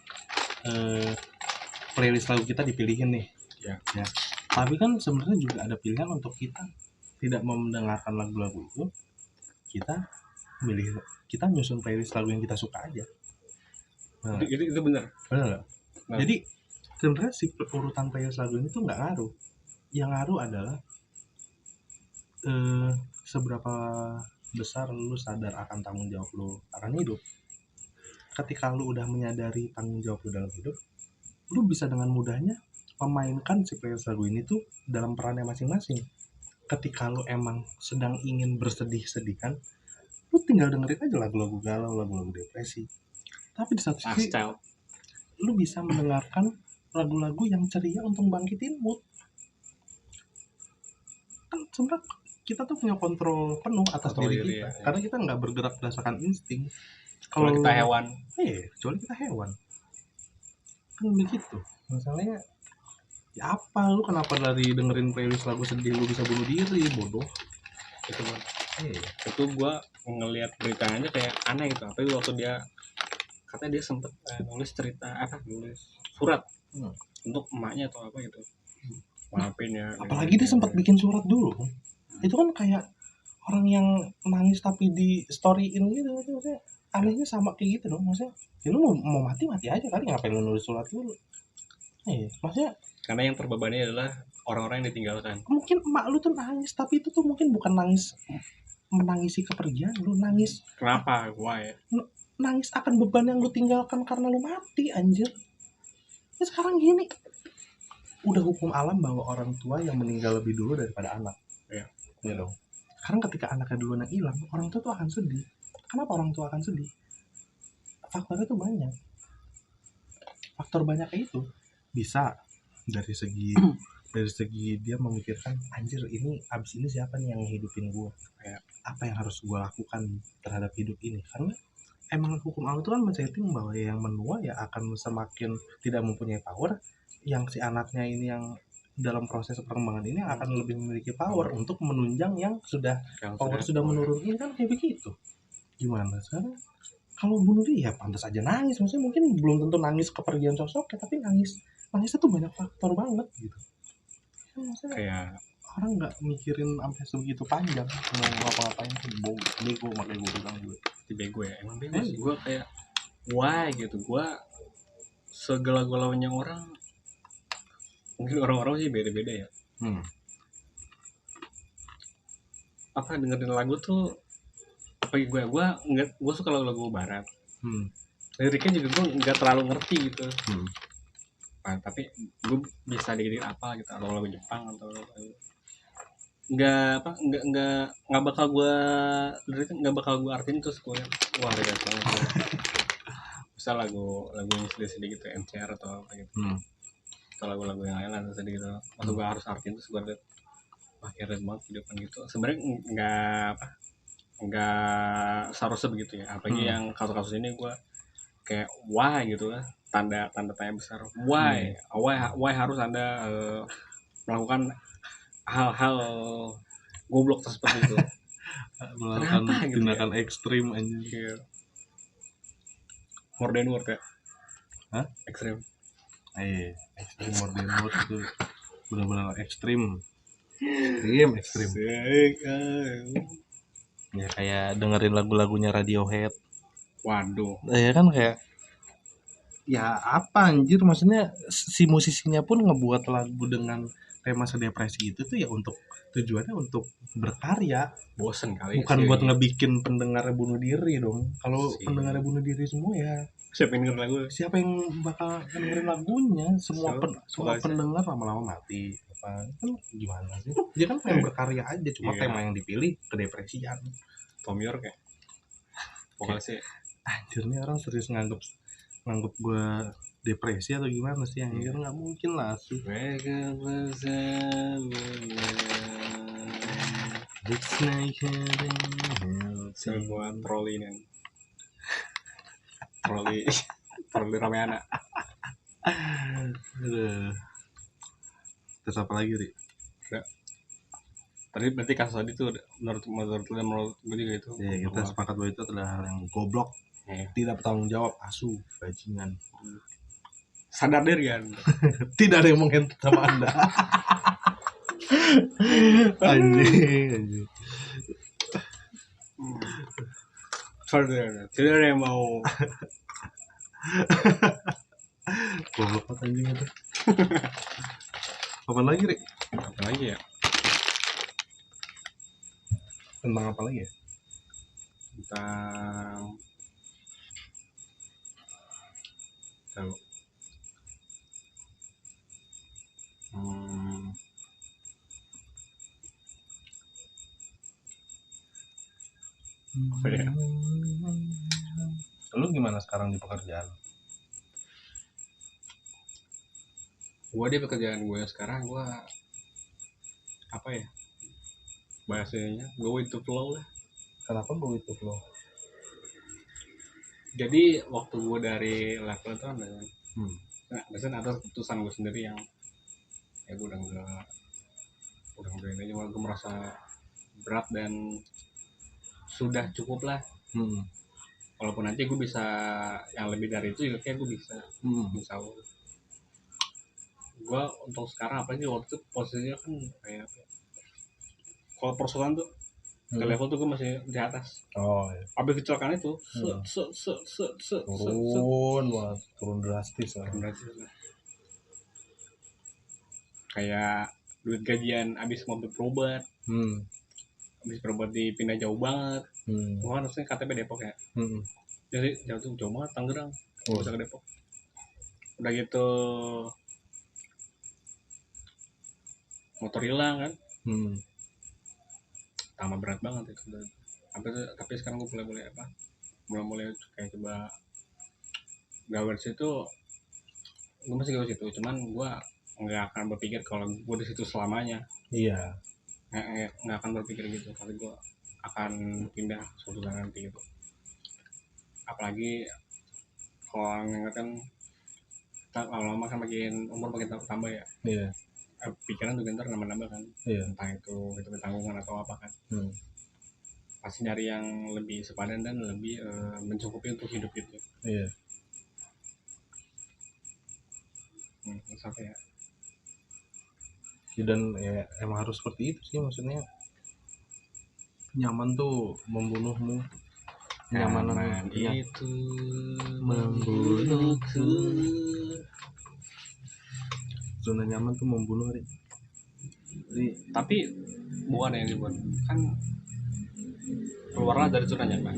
playlist lagu kita dipilihin nih. Ya. Tapi kan sebenarnya juga ada pilihan untuk kita tidak mendengarkan lagu-lagu itu, kita nyusun playlist lagu yang kita suka aja. Nah, itu benar nggak? Jadi sebenarnya si urutan playlist lagu ini tuh nggak ngaruh. Yang ngaruh adalah seberapa besar lu sadar akan tanggung jawab lu akan hidup. Ketika lu udah menyadari tanggung jawab lu dalam hidup, lu bisa dengan mudahnya memainkan si playlist lagu ini tuh dalam perannya masing-masing. Ketika lu emang sedang ingin bersedih-sedih kan, lu tinggal dengerin aja lagu-lagu galau, lagu-lagu depresi. Tapi di satu sisi lu bisa mendengarkan lagu-lagu yang ceria untuk bangkitin mood. Kan sebenarnya kita tuh punya kontrol penuh atas diri kita, karena kita nggak bergerak berdasarkan insting. Kalau kita hewan, kecuali kita hewan kan begitu. Masalahnya ya apa, lu kenapa dari dengerin playlist lagu sedih lu bisa bunuh diri, bodoh. Itu gua ngelihat beritanya kayak aneh gitu. Tapi waktu dia katanya dia sempet nulis surat untuk emaknya atau apa gitu, maafin ya. Apalagi dia sempat bikin surat dulu. Itu kan kayak orang yang nangis tapi di storyin gitu. Maksudnya anehnya sama kayak gitu dong. Maksudnya ya lu mau mati aja kali, ngapain lu nulis surat dulu? Maksudnya karena yang terbebani adalah orang-orang yang ditinggalkan. Mungkin emak lu tuh nangis, tapi itu tuh mungkin bukan nangis menangisi kepergian lu, nangis kenapa? Why? Nangis akan beban yang lu tinggalkan karena lu mati, anjir. Ya sekarang gini, udah hukum alam bahwa orang tua yang meninggal lebih dulu daripada anak. Ya dong. Sekarang ketika anaknya duluan yang hilang, orang tua tuh akan sedih. Kenapa orang tua akan sedih? Faktornya tuh banyak. faktor banyaknya itu bisa dari segi dia memikirkan anjir ini abis ini siapa nih yang ngehidupin gue, Kayak apa yang harus gue lakukan terhadap hidup ini, karena emang hukum alam itu kan men-setting bahwa yang menua ya akan semakin tidak mempunyai power, yang si anaknya ini yang dalam proses perkembangan ini akan lebih memiliki power untuk menunjang yang power sudah menurun, ini kan kayak begitu. Gimana sekarang kalau bunuh diri ya pantas aja nangis, maksudnya mungkin belum tentu nangis kepergian sosoknya, tapi nangisnya tuh banyak faktor banget gitu. Maksudnya kayak orang nggak mikirin sampai sebegitu panjang mau ngapa-ngapain tuh bego, makanya gue bilang gue bego ya, emang bego sih gue kayak why gitu. Gue segala-galanya orang, mungkin orang-orang sih beda-beda ya. Apa dengerin lagu tuh apa gue suka lagu barat. Liriknya juga gue nggak terlalu ngerti gitu. Tapi gue bisa dikit apa gitu, atau lagu Jepang atau nggak bakal gue liriknya nggak bakal gue artiin terus gue wah beda banget. Misal lagu yang sedih-sedih gitu, MCR atau apa gitu, atau lagu-lagu yang lain lah sedih gitu, atau gue harus artiin terus gue liat wah keren banget kehidupan gitu. Sebenarnya nggak seharusnya begitu ya, apalagi yang kasus-kasus ini gue kayak why gitu lah, tanda tanya besar, why harus anda melakukan hal-hal goblok seperti itu. melakukan Kenapa gitu tindakan ekstrim aja. ya? More than word ya. Hah? Ekstrim. Ekstrim more than word itu benar-benar ekstrim. Ya kayak dengerin lagu-lagunya Radiohead. Waduh. Ya kan kayak ya apa anjir, maksudnya si musisinya pun ngebuat lagu dengan tema sedepresi itu tuh ya untuk tujuannya untuk berkarya, Bosen kali bukan sih, buat ngebikin pendengarnya bunuh diri dong. Kalau si pendengarnya bunuh diri semua ya siapa yang denger lagu? siapa yang bakal dengerin lagunya? Semua pendengar lama-lama mati. Apa kan gimana sih? Dia kan pengen berkarya aja, cuma tema yang dipilih kedepresian. Tom York ya. Pokoknya sih anjir nih orang serius nganggep gue depresi atau gimana sih, anjir nggak mungkin lah sih. Sebuah troli nih, troli Ramayana. Terus apa lagi, Ri? Tadi berarti kasus tadi tuh menurut gue juga itu ya, kita sepakat bahwa itu adalah hal yang goblok, tidak bertanggung jawab, asu, bajingan. Sadar diri kan. Tidak ada yang menghentak sama Anda. anjing. Tidak ada yang mau. Goblok banget anjing itu. Apa lagi, Rik? Apa lagi ya? Tentang apa lagi ya? Tentang tahu. Apa ya? Lu gimana sekarang di pekerjaan? Gue di pekerjaan gue sekarang, gue apa ya bahasanya, go with the flow lah. Kenapa go with the flow? Jadi waktu gue dari level itu kan biasanya atas keputusan gue sendiri yang ya gue udah enggak ini aja, gue merasa berat dan sudah cukup lah. Walaupun nanti gue bisa yang lebih dari itu juga kayak gue bisa insya Allah. Gue untuk sekarang apalagi waktu itu posisinya kan kayak kalau persoalan tuh ke level tuh gue masih di atas. Abis kecelakaan itu turun drastis lah. Kayak duit gajian abis mobil berobat, abis berobat dipindah jauh banget. Gue kan harusnya KTP Depok ya, jadi jauh tuh jauh banget, Tangerang bisa ke Depok. Udah gitu motor hilang kan, tambah berat banget itu. Tapi sekarang gue mulai kayak coba gawer situ gue masih ke situ, cuman gue nggak akan berpikir kalau gue di situ selamanya. Iya. Nggak akan berpikir gitu, kali gue akan pindah suatu saat nanti gitu. Apalagi kalau orang ingat kan, lama-lama kan makin umur makin tambah ya. Iya. Pikiran tuh ntar nambah-nambah kan. Iya. Entah itu tanggungan atau apa kan. Hmm. Pasti nyari yang lebih sepadan dan lebih mencukupi untuk hidup itu. Iya. Sampai ya. Dan ya emang harus seperti itu sih, maksudnya nyaman tuh membunuhmu. Nyaman ya, itu membunuhku. Zona nyaman tuh membunuh, Ri. Tapi bukan yang dibuat kan, keluarlah dari zona nyaman.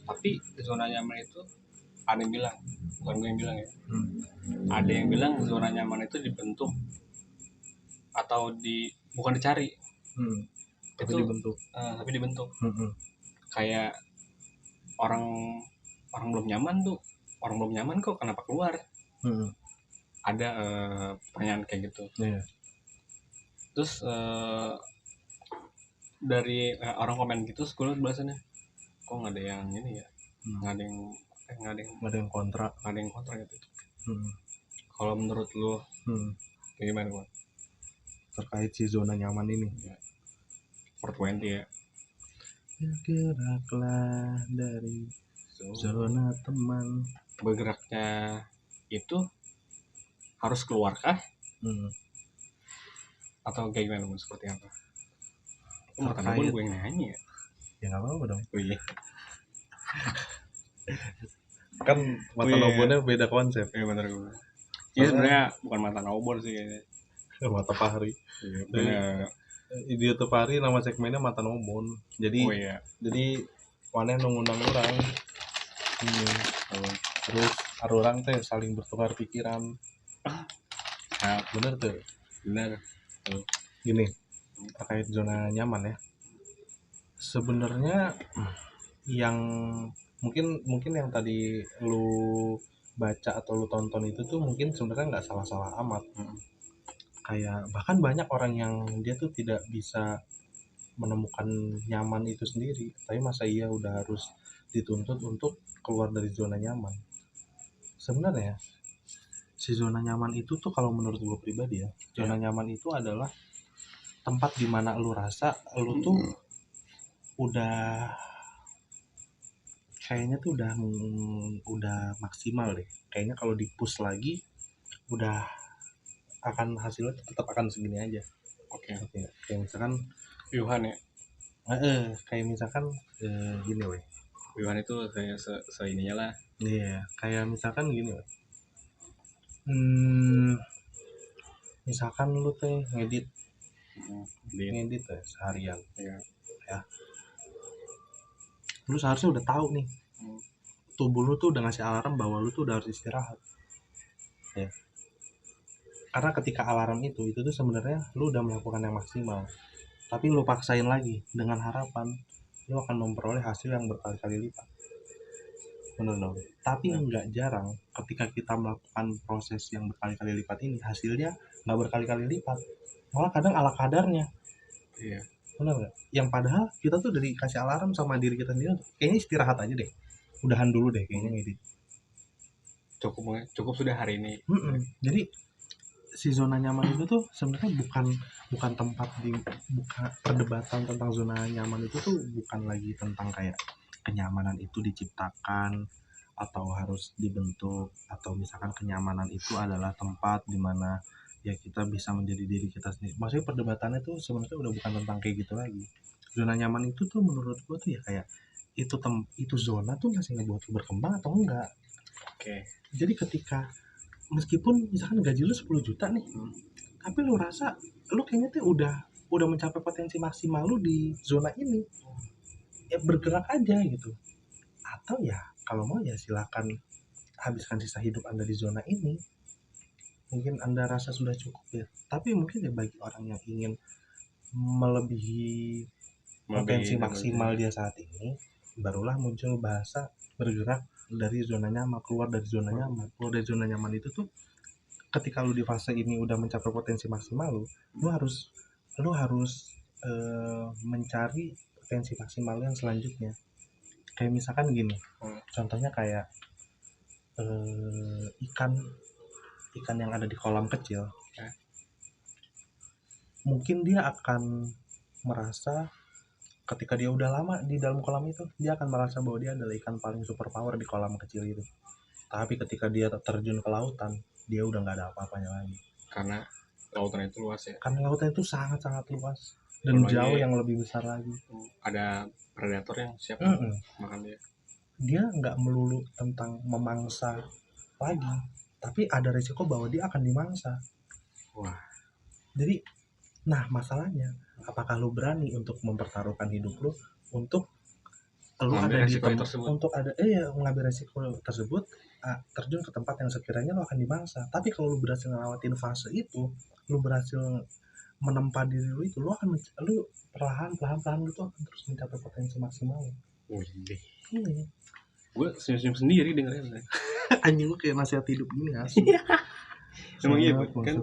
Tapi zona nyaman itu ada yang bilang, bukan gue yang bilang ya. Ada yang bilang zona nyaman itu dibentuk atau bukan dicari. Tapi itu dibentuk. Tapi dibentuk. Kayak orang belum nyaman kok kenapa keluar. Ada pertanyaan kayak gitu. Terus dari orang komen gitu, sekolah bahasanya kok nggak ada yang ini ya, nggak ada yang kontra gitu. Kalau menurut lu kayak gimana Bang? Terkait si zona nyaman ini ya. 420 ya. Bergeraklah dari zona teman. Bergeraknya itu harus keluarkah? Atau kayak gimana, seperti apa? Terkait gue yang nanya ya nggak apa-apa dong. Oh iya. Kan mata nobonnya beda konsep. Iya benar. Ini sebenarnya bukan mata nobon sih kayaknya. Mata Fahri. Iya. Di YouTube Fahri nama segmennya mata nobon. Jadi jadi mana ngundang orang. Terus orang teh saling bertukar pikiran. Bener tuh. Bener. Gini, terkait zona nyaman ya. Sebenarnya yang mungkin yang tadi lu baca atau lu tonton itu tuh mungkin sebenarnya nggak salah-salah amat. Kayak bahkan banyak orang yang dia tuh tidak bisa menemukan nyaman itu sendiri, tapi masa iya udah harus dituntut untuk keluar dari zona nyaman. Sebenarnya si zona nyaman itu tuh kalau menurut gue pribadi ya, zona nyaman itu adalah tempat dimana lu rasa lu tuh udah kayaknya tuh udah maksimal deh. Kayaknya kalau di-push lagi udah akan hasilnya tetap akan segini aja. Oke. Kayak misalkan Yuhan ya. Kayak misalkan gini weh. Yuhan itu kayak ininya lah. Iya, kayak misalkan gini weh. Misalkan lu teh ngedit seharian. Iya. Ya. Lu seharusnya udah tahu nih. Tubuh lu tuh udah ngasih alarm bahwa lu tuh udah harus istirahat. Ya. Karena ketika alarm itu tuh sebenarnya lu udah melakukan yang maksimal. Tapi lu paksain lagi dengan harapan lu akan memperoleh hasil yang berkali-kali lipat. Benar dong. Tapi nggak jarang ketika kita melakukan proses yang berkali-kali lipat ini hasilnya nggak berkali-kali lipat, malah kadang ala kadarnya. Iya. Benar nggak? Yang padahal kita tuh udah dikasih alarm sama diri kita sendiri, kayaknya istirahat aja deh, udahan dulu deh kayaknya ngedit. Cukup sudah hari ini. Jadi si zona nyaman itu tuh sebenarnya bukan tempat bukan perdebatan tentang zona nyaman itu tuh bukan lagi tentang kayak kenyamanan itu diciptakan atau harus dibentuk, atau misalkan kenyamanan itu adalah tempat dimana ya kita bisa menjadi diri kita sendiri. Maksudnya perdebatannya tuh sebenarnya udah bukan tentang kayak gitu lagi. Zona nyaman itu tuh menurut gua tuh ya kayak itu zona tuh masih ngebuat lu berkembang atau enggak. Oke. Jadi ketika meskipun misalkan gaji lu 10 juta nih, tapi lu rasa lu kayaknya tuh udah mencapai potensi maksimal lu di zona ini, ya bergerak aja gitu. Atau ya kalau mau ya silakan habiskan sisa hidup Anda di zona ini. Mungkin Anda rasa sudah cukup ya, tapi mungkin ya bagi orang yang ingin melebihi potensi maksimal dia saat ini, barulah muncul bahasa bergerak dari zona nyaman, keluar dari zona nyaman. Keluar dari zona nyaman itu tuh ketika lu di fase ini udah mencapai potensi maksimal lu harus mencari potensi maksimal yang selanjutnya. Kayak misalkan gini, contohnya kayak ikan yang ada di kolam kecil, mungkin dia akan merasa ketika dia udah lama di dalam kolam itu, dia akan merasa bahwa dia adalah ikan paling super power di kolam kecil itu. Tapi ketika dia terjun ke lautan, dia udah nggak ada apa-apanya lagi. Karena lautan itu luas ya. Karena lautan itu sangat-sangat luas dan jauh yang lebih besar lagi. Ada predator yang siap makan dia. Dia nggak melulu tentang memangsa lagi, tapi ada resiko bahwa dia akan dimangsa. Wah. Jadi, nah masalahnya, apakah lu berani untuk mempertaruhkan hidup lu untuk lu ada di untuk ada mengambil resiko tersebut, terjun ke tempat yang sekiranya lu akan dimangsa. Tapi kalau lu berhasil ngelewatin fase itu, lu berhasil menempa diri lu itu, lu perlahan lu tuh akan terus mencapai potensi maksimal. Gue senyum sendiri dengerin. Anjing, lu kayak nasihat hidup gini asli. Emang iya kan,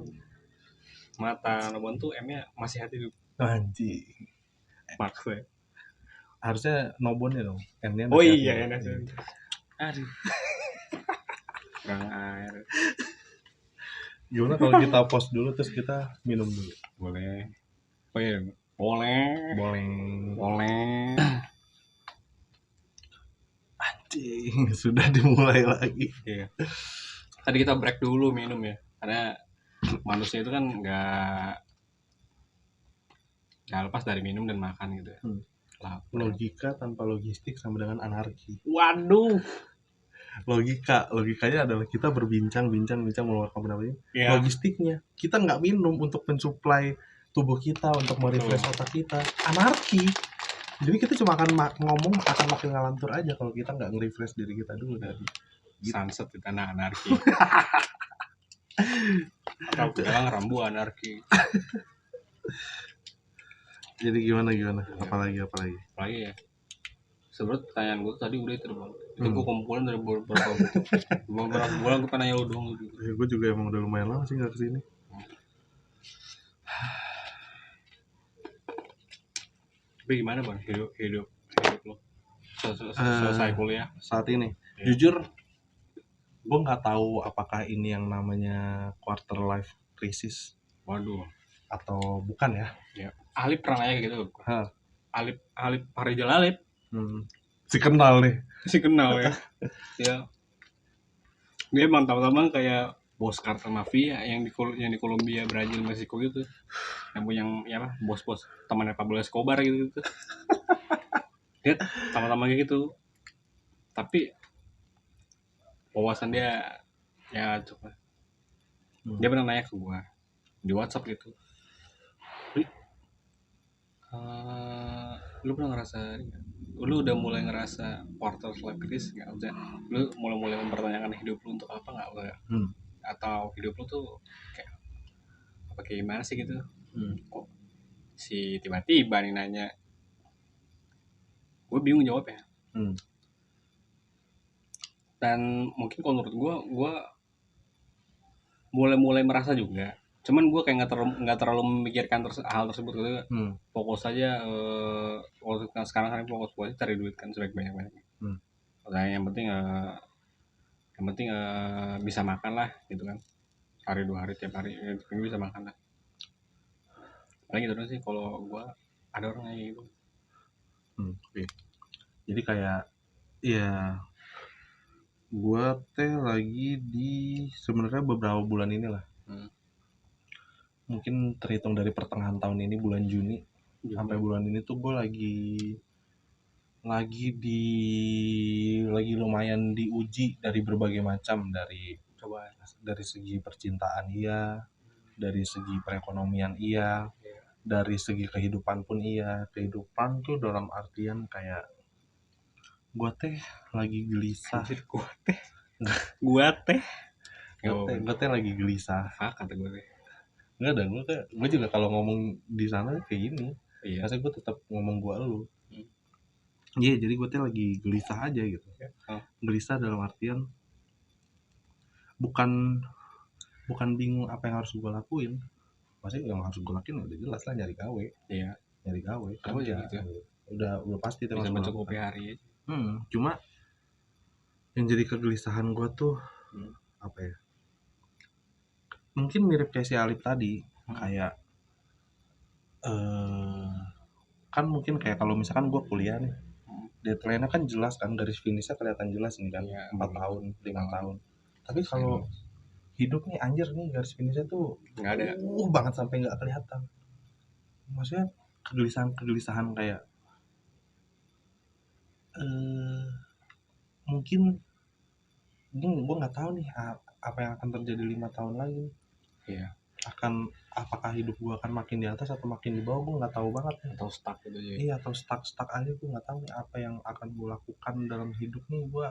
mata Nobon tuh M-nya masih hati hidup. Anjing. Maksudnya harusnya Nobon ya dong. N-nya oh iya ya. Aduh. Kurang air. Gimana kalau kita pause dulu terus kita minum dulu? Boleh. Oh iya, boleh. Anjing, sudah dimulai lagi. Iya. Tadi kita break dulu minum ya, karena manusia itu kan nggak lepas dari minum dan makan gitu ya. Logika tanpa logistik sama dengan anarki. Waduh. Logikanya adalah kita berbincang mengeluarkan pendapat ini. Logistiknya kita nggak minum untuk mensuplai tubuh kita, untuk merefresh otak kita. Anarki. Jadi kita cuma akan ngomong akan makin ngalantur aja kalau kita nggak nge-refresh diri kita dulu dari sunset di tanah anarki. Atau bilang rambu anarki. Jadi gimana? Apalagi ya. Sebenarnya pertanyaan gue tadi udah itu bang. Itu gue kumpulin dari beberapa bulan gue nanya lu doang. Gue juga emang udah lumayan lama sih nggak kesini. Tapi gimana bang hidup lo selesai kuliah saat ini? Jujur, gue nggak tahu apakah ini yang namanya quarter life crisis. Waduh. Atau bukan ya? Alip pernah nanya gitu. Alip Harijal Alip. Si kenal nih. Ya. Ya. Dia emang tahu-tahu kayak bos kartel mafia yang di Kolombia, Brazil, Meksiko gitu. Yang bos-bos temannya Pablo Escobar gitu. Dia sama-sama kayak gitu. Tapi wawasan dia ya coba. Dia pernah nanya ke gua di WhatsApp gitu. Lu pernah ngerasa lu udah mulai ngerasa quarter life crisis nggak? Udah lu mulai mempertanyakan hidup lu untuk apa nggak? Atau hidup lu tuh kayak gimana sih gitu? Kok si tiba-tiba nih nanya? Gue bingung jawabnya. Dan mungkin kalau menurut gue mulai merasa juga. Cuman gue kayak nggak terlalu memikirkan hal tersebut gitu. Fokus aja sekarang fokus aja cari duit kan sebaik-banyaknya. Yang penting bisa makan lah gitu kan. Hari 2 hari tiap hari bisa makan lah. Paling gitu sih kalau gue ada orang kayak gitu. Jadi kayak ya gue lagi di sebenarnya beberapa bulan inilah. Mungkin terhitung dari pertengahan tahun ini bulan Juni sampai bulan ini tuh gue lagi lumayan diuji dari berbagai macam, dari segi percintaan iya, dari segi perekonomian iya, dari segi kehidupan pun iya. Kehidupan tuh dalam artian kayak gue lagi gelisah. Gue lagi gelisah. Kata gue Enggak ada, gue juga kalau ngomong di sana kayak gini. Masa gue tetap ngomong gue lu. Iya, jadi gue lagi gelisah aja gitu. Gelisah dalam artian bukan bukan bingung apa yang harus gue lakuin. Maksudnya yang harus gue lakuin udah jelas lah, nyari gawe, Iya, aku kerja, juga gitu. udah pasti itu yang Bisa harus gue mencukupi lakukan. hari aja. Cuma yang jadi kegelisahan gue tuh Hmm. apa ya, mungkin mirip kayak si Alip tadi, Hmm. kayak kan mungkin kayak kalau misalkan gue kuliah nih, deadline-nya kan jelas kan, garis finishnya kelihatan jelas nih kan, Iya, 4 bener. tahun 5 tahun. tahun. Tapi kalau hidup nih anjir nih, garis finishnya tuh Nggak ada. banget sampai nggak kelihatan. Maksudnya kegelisahan kayak mungkin gue nggak tahu nih apa yang akan terjadi 5 tahun lagi. Iya. Apakah hidup gue akan makin di atas atau makin di bawah, gue nggak tahu banget nih. Atau stuck gitu aja. Iya, atau stuck aja, gue nggak tahu nih apa yang akan gue lakukan dalam hidup nih. Gue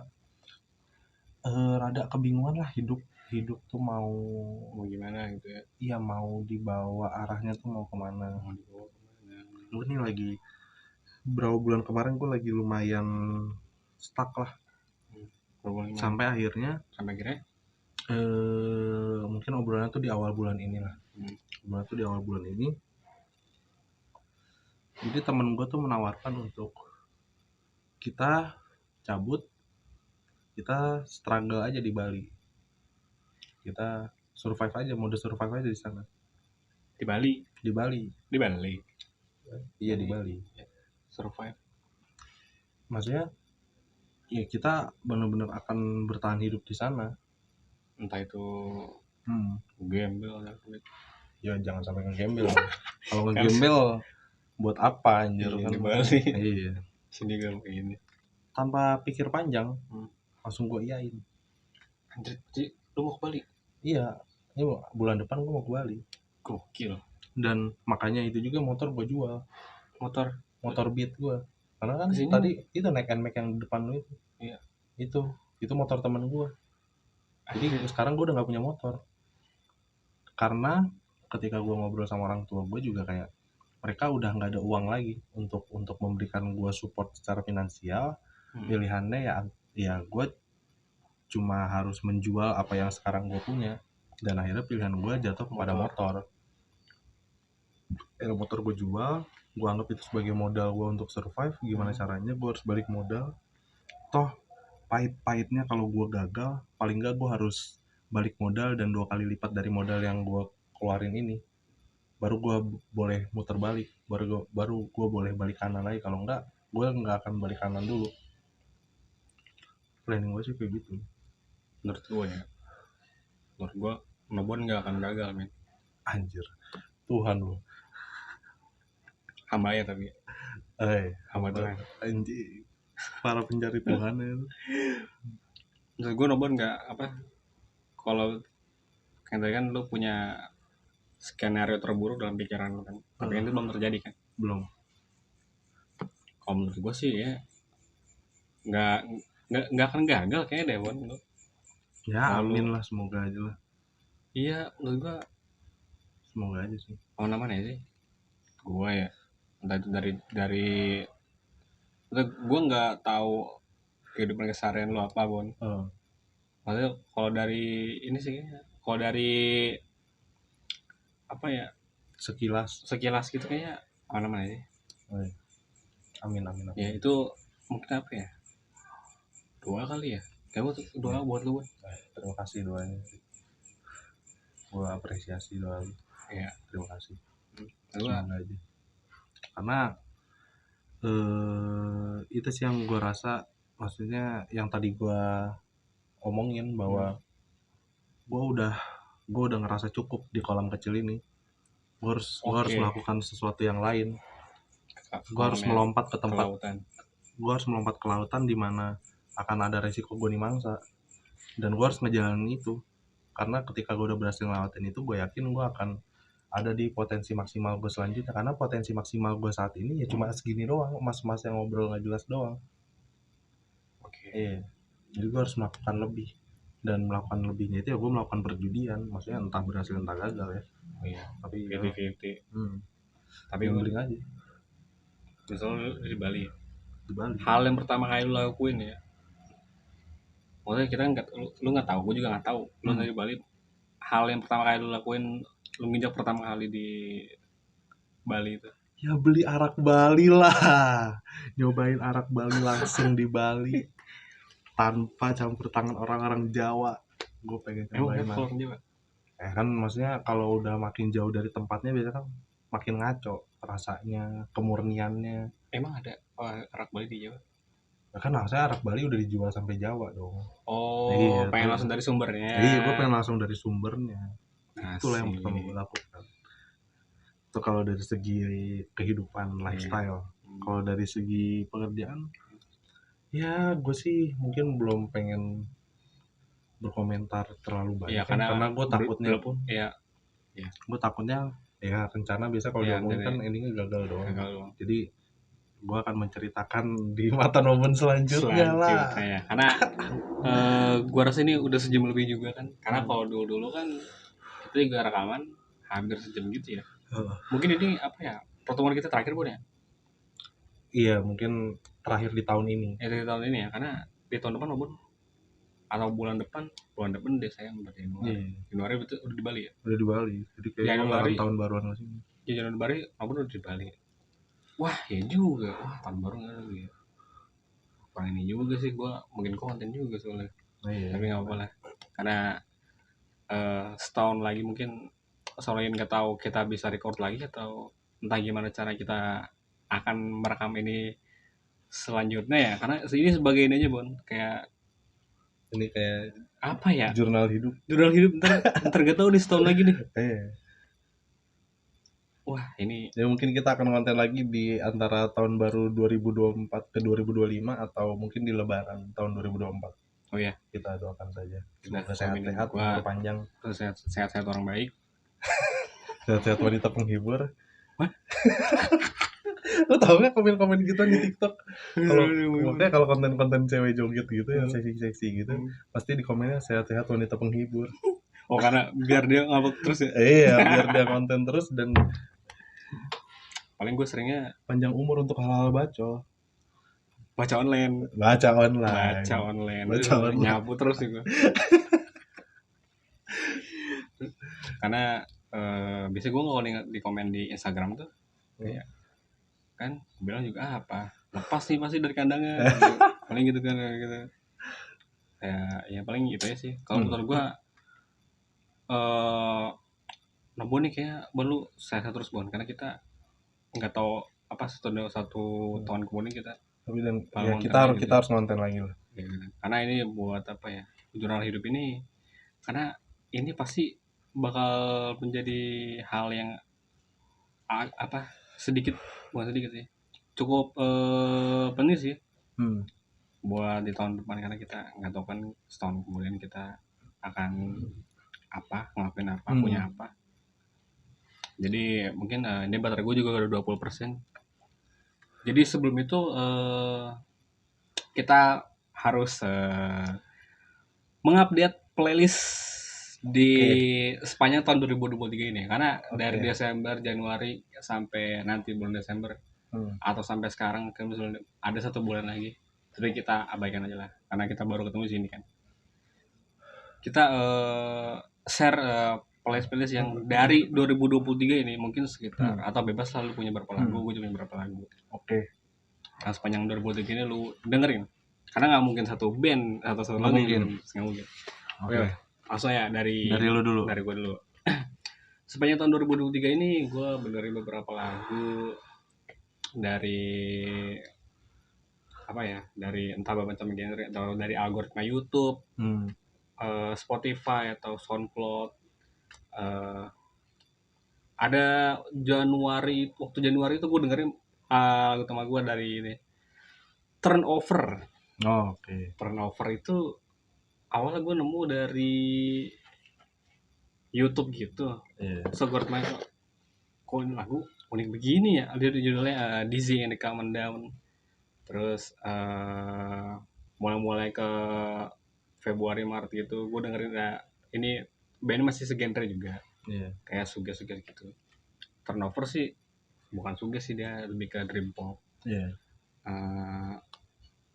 rada kebingungan lah, hidup tuh mau gimana gitu ya. Iya, mau dibawa arahnya tuh mau kemana. Gue nih lagi berapa bulan kemarin gue lagi lumayan stuck lah. Sampai akhirnya mungkin obrolannya tuh di awal bulan ini lah. Jadi temen gue tuh menawarkan untuk kita cabut, kita struggle aja di Bali, kita survive aja, mode survive aja di sana. Di Bali. Iya, di Bali. Survive. Maksudnya ya kita benar-benar akan bertahan hidup di sana. Entah itu gembel atau ya jangan sampai ngegembel. Kalau ngegembel buat apa anjir kan di Bali. Iya. Sini gue kayak gini. Tanpa pikir panjang, langsung gue iyain. Anjir, lu mau ke Bali? Iya, ini bulan depan gue mau ke Bali. Gokil. Dan makanya itu juga motor gue jual. Motor Beat gue. Karena kan kesini, tadi itu naik NMAX yang depan lu itu. Iya. Itu motor teman gue. Jadi sekarang gue udah gak punya motor. Karena ketika gue ngobrol sama orang tua gue juga kayak mereka udah nggak ada uang lagi untuk memberikan gue support secara finansial. Pilihannya ya gue cuma harus menjual apa yang sekarang gue punya, dan akhirnya pilihan gue jatuh kepada motor. Motor gue jual, gue anggap itu sebagai modal gue untuk survive. Gimana caranya gue harus balik modal, toh pahit-pahitnya kalau gue gagal paling nggak gue harus balik modal dan 2 kali lipat dari modal yang gue keluarin ini, baru gue boleh muter balik, baru gue boleh balik kanan lagi. Kalau enggak, gue nggak akan balik kanan dulu. Planning gue sih kayak gitu. Menurut gue Nobon nggak akan gagal, men. Anjir, Tuhan lu. Hamba ya tapi. Hamba Tuhan. Anjir, para pencari Tuhan ya. Menurut gue Nobon nggak apa. Kalau kan lu punya skenario terburuk dalam pikiran lu kan, tapi itu belum terjadi kan? Belum. Kalau menurut gue sih ya nggak akan gagal kayaknya deh, Bon. Ya amin lah, semoga aja lah. Iya, menurut gue semoga aja sih. Oh, namanya sih gue ya, entah itu dari gue nggak tahu kehidupan keseharian lo apa, Bon. Maksudnya kalau dari ini sih, kalau dari apa ya, sekilas gitu kayaknya apa namanya sih? Amin. Ya itu mungkin apa ya, doa kali ya. Kayak doa buat lu. Terima kasih doanya. Gue apresiasi doa lu. Iya. Terima kasih. Semoga aja. Karena itu sih yang gue rasa, maksudnya yang tadi gue omongin bahwa gue udah ngerasa cukup di kolam kecil ini. Gue harus melakukan sesuatu yang lain. Gue harus melompat ke tempat kelautan. Gue harus melompat ke lautan di mana akan ada resiko gue dimangsa, dan gue harus ngejalanin itu. Karena ketika gue udah berhasil ngelawatin itu, gue yakin gue akan ada di potensi maksimal gue selanjutnya. Karena potensi maksimal gue saat ini ya cuma segini doang, mas-mas yang ngobrol nggak jelas doang. Jadi gue harus melakukan lebih, dan melakukan lebihnya itu ya gue melakukan perjudian. Maksudnya entah berhasil entah gagal ya. Tapi 50-50. Tapi gambling aja. Misalnya di Bali. Hal yang pertama kali lu lakuin ya, maksudnya kita lu nggak tahu, gue juga nggak tahu. Lu dari Bali hal yang pertama kali lu lakuin, lu nginjak pertama kali di Bali itu? Ya beli arak Bali lah. Nyobain arak Bali langsung di Bali tanpa campur tangan orang-orang Jawa. Gue pengen Emang nyobain kenapa lah. kalau Jawa? Kan maksudnya kalau udah makin jauh dari tempatnya biasanya kan makin ngaco rasanya, kemurniannya. Emang ada arak Bali di Jawa? Ya kan maksudnya arak Bali udah dijual sampai Jawa dong. Oh, Iya, pengen terus langsung dari sumbernya. iya gue pengen langsung dari sumbernya. Itulah yang Asik. pertama gue lakukan. Itu kalau dari segi kehidupan, lifestyle. Kalau dari segi pekerjaan, ya gue sih mungkin belum pengen berkomentar terlalu banyak Iya, karena gue takutnya belum, pun ya gue takutnya ya rencana biasa kalau Iya, diomongin jadi kan endingnya gagal doang. gagal doang. Jadi gue akan menceritakan di Mata Nobun selanjutnya lah. Ya. Karena gua rasa ini udah sejam lebih juga kan. Karena kalau dulu kan kita juga rekaman hampir sejam gitu ya. Mungkin ini apa ya? Pertemuan kita terakhir pun ya. Iya mungkin terakhir di tahun ini. Dari tahun ini ya. Karena di tahun depan maupun atau bulan depan Desember, Januari. Iya. Januari betul udah di Bali ya. Udah di Bali. Jadi kayak gue Januari tahun baruan masih. ya Januari maupun udah di Bali. Wah, ya juga. Wah, tahun baru nggak lagi ya. Kurang ini juga sih gua mungkin konten juga soalnya. Iya. Tapi nggak apa-apa lah. Karena setahun lagi mungkin soalnya nggak tahu kita bisa record lagi atau entah gimana cara kita akan merekam ini selanjutnya ya, karena ini sebagai ini aja Bon, kayak Ini kayak apa ya, jurnal hidup. ntar gak tahu nih setahun lagi nih. Wah ini Ya mungkin kita akan konten lagi di antara tahun baru 2024 ke 2025 atau mungkin di lebaran tahun 2024. oh ya Kita doakan saja. Kita Semoga sehat-sehat, umur panjang, sehat orang baik. sehat-sehat wanita penghibur. What? Lo tau gak komen-komen gitu di TikTok? Makanya kalau konten-konten cewek joget gitu yang seksi-seksi gitu, pasti di komennya sehat-sehat wanita penghibur. Oh karena biar dia ngupload terus ya. Iya, biar dia konten terus dan paling gue seringnya panjang umur untuk hal-hal bacol. baca online. Nyapu terus nih gue. Karena biasanya gue kalau di komen di Instagram tuh kayak kan bilang juga apa lepas nih pasti dari kandangnya gitu. Paling gitu kan gitu. Ya paling gitu aja sih. Kalau menurut gue Nobo nih kayak baru sehat terus Bon, karena kita nggak tahu apa satu tahun kemudian kita Tapi dan ya kita harus ngonten lagi lah. Ya, karena ini buat apa ya, jurnal hidup ini, karena ini pasti bakal menjadi hal yang apa bukan sedikit sih, cukup penting sih buat di tahun depan, karena kita nggak tahu kan setahun kemudian kita akan ngelakuin apa, punya apa. Jadi mungkin ini baterai gue juga udah 20%. Jadi sebelum itu kita harus mengupdate playlist di sepanjang tahun 2023 ini, karena dari Desember, Januari sampai nanti bulan Desember atau sampai sekarang kan misalnya ada 1 bulan lagi, tapi kita abaikan aja lah karena kita baru ketemu di sini kan. Kita share playlist yang dari 2023 ini mungkin sekitar atau bebas lah lu punya berapa lagu, gue punya berapa lagu. Nah, sepanjang 2023 ini lu dengerin, karena nggak mungkin satu band atau satu lagu nggak mungkin. Oke. Langsung ya dari lu dulu. Dari gue dulu. Sepanjang tahun 2023 ini gue benerin beberapa lagu dari apa ya, dari entah macam genre atau dari algoritma YouTube, Spotify atau SoundCloud. Ada waktu Januari itu gue dengerin lagu utama gue dari ini, Turnover. Turnover itu awalnya gue nemu dari YouTube gitu. So gue main kok ini lagu unik begini ya, dia judulnya Dizzy and the Calm Down. Terus mulai ke Februari Maret gitu gue dengerin ini band masih segenre juga, kayak suges gitu. Turnover sih bukan suges sih, dia lebih ke dream pop.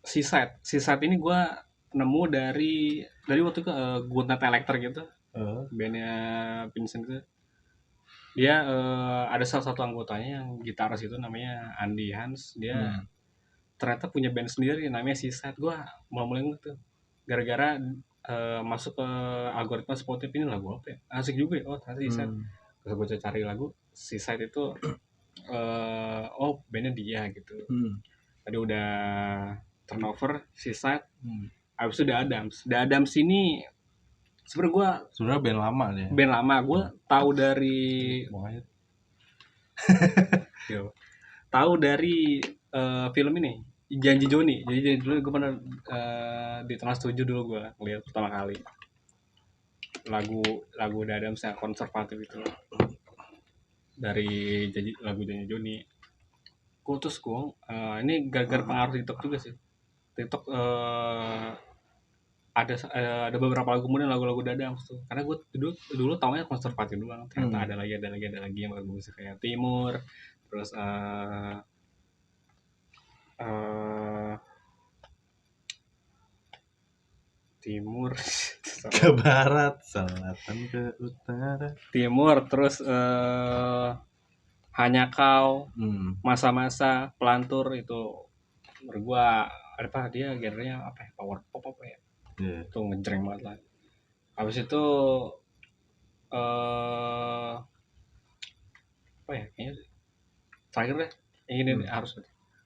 Seaside ini gue nemu dari waktu itu Good Night Electric gitu. bandnya Vincent itu. Dia ada salah satu anggotanya yang gitaris itu namanya Andy Hans. Dia ternyata punya band sendiri namanya Seaside. Gua mulai tuh gara-gara masuk ke algoritma Spotify, ini lagu apa ya, asik juga ya, oh ternyata Seaside. Terus gue cari lagu Seaside itu, oh bandnya dia gitu. Tadi udah Turnover, Seaside, abis itu The Adams ini sebenarnya band lama dia. Band lama, gue tahu dari tahu dari film ini Janji Joni. Jadi dulu gue pernah di Trans 7 dulu gue ngeliat pertama kali lagu The Adams yang konservatif itu dari lagu Janji Joni. Gue ini gara-gara pengaruh TikTok juga sih. TikTok ada beberapa lagu kemudian lagu-lagu The Adams tuh, karena gue dulu taunya konservatif doang. Ternyata ada lagi yang lagu musik kayak Timur, terus Timur ke barat, selatan ke utara. Timur, terus Hanya Kau, Masa-masa, Pelantur itu menurut gua apa dia genrenya apa ya, power pop apa ya, itu ngejreng banget lah. Habis itu apa ya, kayaknya terakhir deh ini harus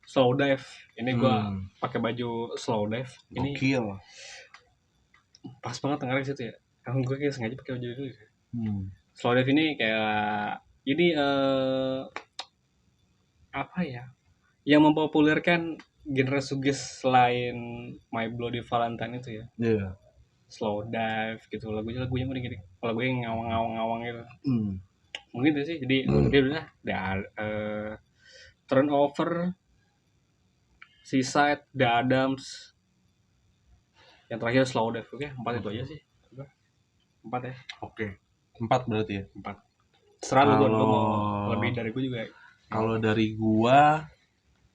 Slow Dive. Ini gua pakai baju Slow Dive ini. Gokil. Pas banget dengerin situ ya. Kan gue kayak sengaja pakai baju dulu. Slow Dive ini kayak ini apa ya? Yang mempopulerkan genre sugis selain My Bloody Valentine itu ya. Iya. Slow Dive gitu, lagunya mending gini. Kalau gue yang ngawang-ngawang gitu. Mungkin itu sih. Jadi dia udah Turnover, Seaside, The Adams, yang terakhir Slow Dive. Oke, 4 itu aja sih. 4 ya. Oke. 4 berarti ya? 4. Serah lu mau lebih dari gue juga. Kalau dari gua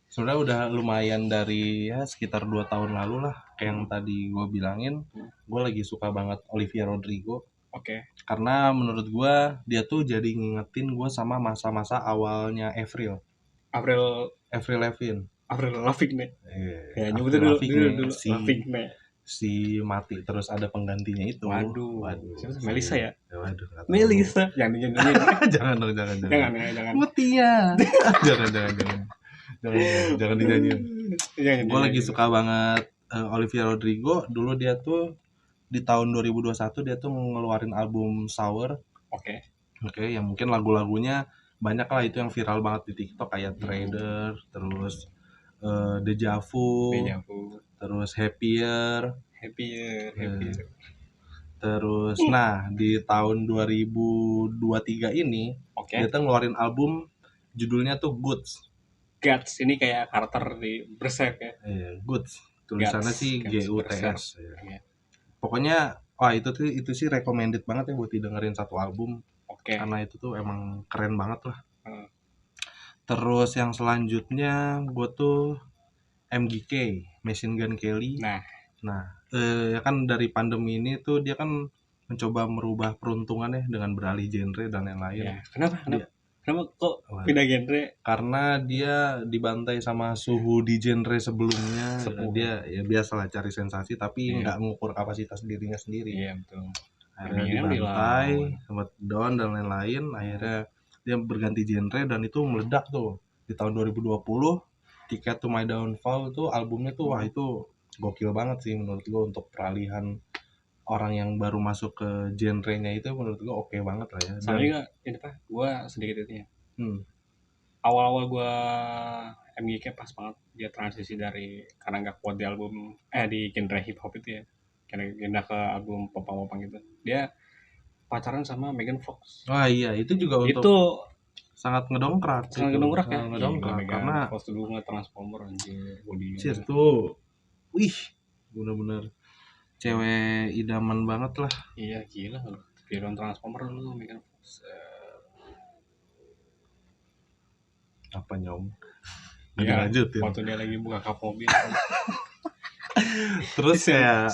sebenarnya udah lumayan dari ya sekitar 2 tahun lalu lah. Kayak yang tadi gua bilangin, gua lagi suka banget Olivia Rodrigo. Oke. Karena menurut gua dia tuh jadi ngingetin gua sama masa-masa awalnya Avril Lavigne. Avril Lavigne. Ya, nyebutnya dulu Lavigne. Si mati terus ada penggantinya itu. Waduh. Melissa ya? Waduh. Melissa. Jangan dong. Jangan. Mutia. Jangan dinyanyiin. Gue lagi suka banget Olivia Rodrigo. Dulu dia tuh di tahun 2021 dia tuh ngeluarin album Sour. Oke, yang mungkin lagu-lagunya banyak lah itu yang viral banget di TikTok kayak Trader, terus Deja Vu, terus Happier. Terus nah di tahun 2023 ini dia tuh ngeluarin album judulnya tuh Guts. Ini kayak karakter di Berserk ya. Guts. Tulisannya sih GUTS. Pokoknya itu sih recommended banget ya buat didengerin satu album. Karena itu tuh emang keren banget lah. Terus yang selanjutnya gue tuh MGK, Machine Gun Kelly. Nah, ya kan dari pandemi ini tuh dia kan mencoba merubah peruntungannya dengan beralih genre dan lain-lain. Ya, kenapa kok pindah genre? Karena dia dibantai sama suhu di genre sebelumnya. Dia ya biasalah cari sensasi tapi nggak ngukur kapasitas dirinya sendiri. Iya, betul. Akhirnya dibantai, sempat down dan lain-lain. Akhirnya dia berganti genre dan itu meledak tuh. Di tahun 2020, Ticket to My Downfall tuh albumnya tuh wah itu gokil banget sih menurut gue untuk peralihan orang yang baru masuk ke genrenya itu menurut gue oke banget lah ya. Sama juga ini Pak, gue sedikit itu ya. Awal-awal gue MGK pas banget dia transisi dari karena nggak kuat di album di genre hip hop itu ya, karena pindah ke album pop-pop gitu. Dia pacaran sama Megan Fox. Wah iya itu juga itu sangat ngedongkrak ya. Ngedongkrak karena Fox dulu nge-transformer anjir body. Tuh. Wih, bener-bener cewek idaman banget lah. Iya gila, film Transformer dulu Megan Fox. Apa nyom? Ya, lanjut ya. Waktu dia lagi buka kap mobil. Terus ya,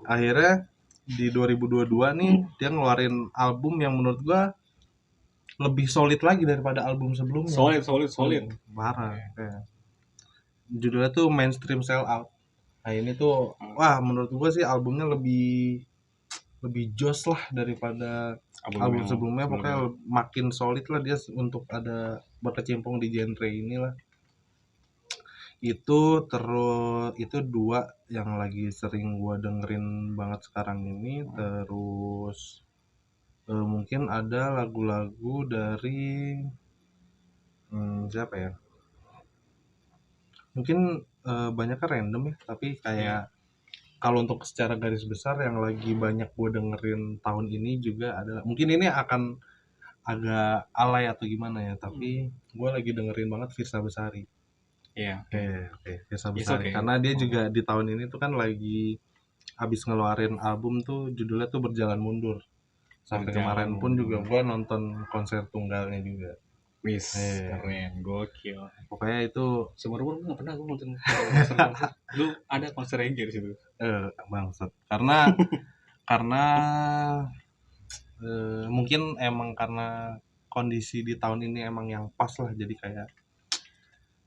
akhirnya di 2022 nih dia ngeluarin album yang menurut gua lebih solid lagi daripada album sebelumnya. Solid. Parah. Kayak. Judulnya tuh Mainstream Sell Out. Nah ini tuh wah menurut gua sih albumnya lebih jos lah daripada album sebelumnya. Pokoknya makin solid lah dia untuk ada berkecimpung di genre inilah. Itu terus itu 2 yang lagi sering gua dengerin banget sekarang ini. Terus mungkin ada lagu-lagu dari siapa ya? Mungkin banyaknya random ya, tapi kayak kalau untuk secara garis besar yang lagi banyak gue dengerin tahun ini juga adalah, mungkin ini akan agak alay atau gimana ya, tapi gue lagi dengerin banget Firsa Besari. Iya. Oke, Firsa Besari. Karena dia juga di tahun ini tuh kan lagi habis ngeluarin album tuh judulnya tuh Berjalan Mundur. Sampai kemarin pun juga gue nonton konser tunggalnya juga. Wis, keren, gokil. Pokoknya itu seumur umur nggak pernah gue nonton konser. Lu ada konser Reggae di situ? Bangsat. Karena mungkin emang karena kondisi di tahun ini emang yang pas lah, jadi kayak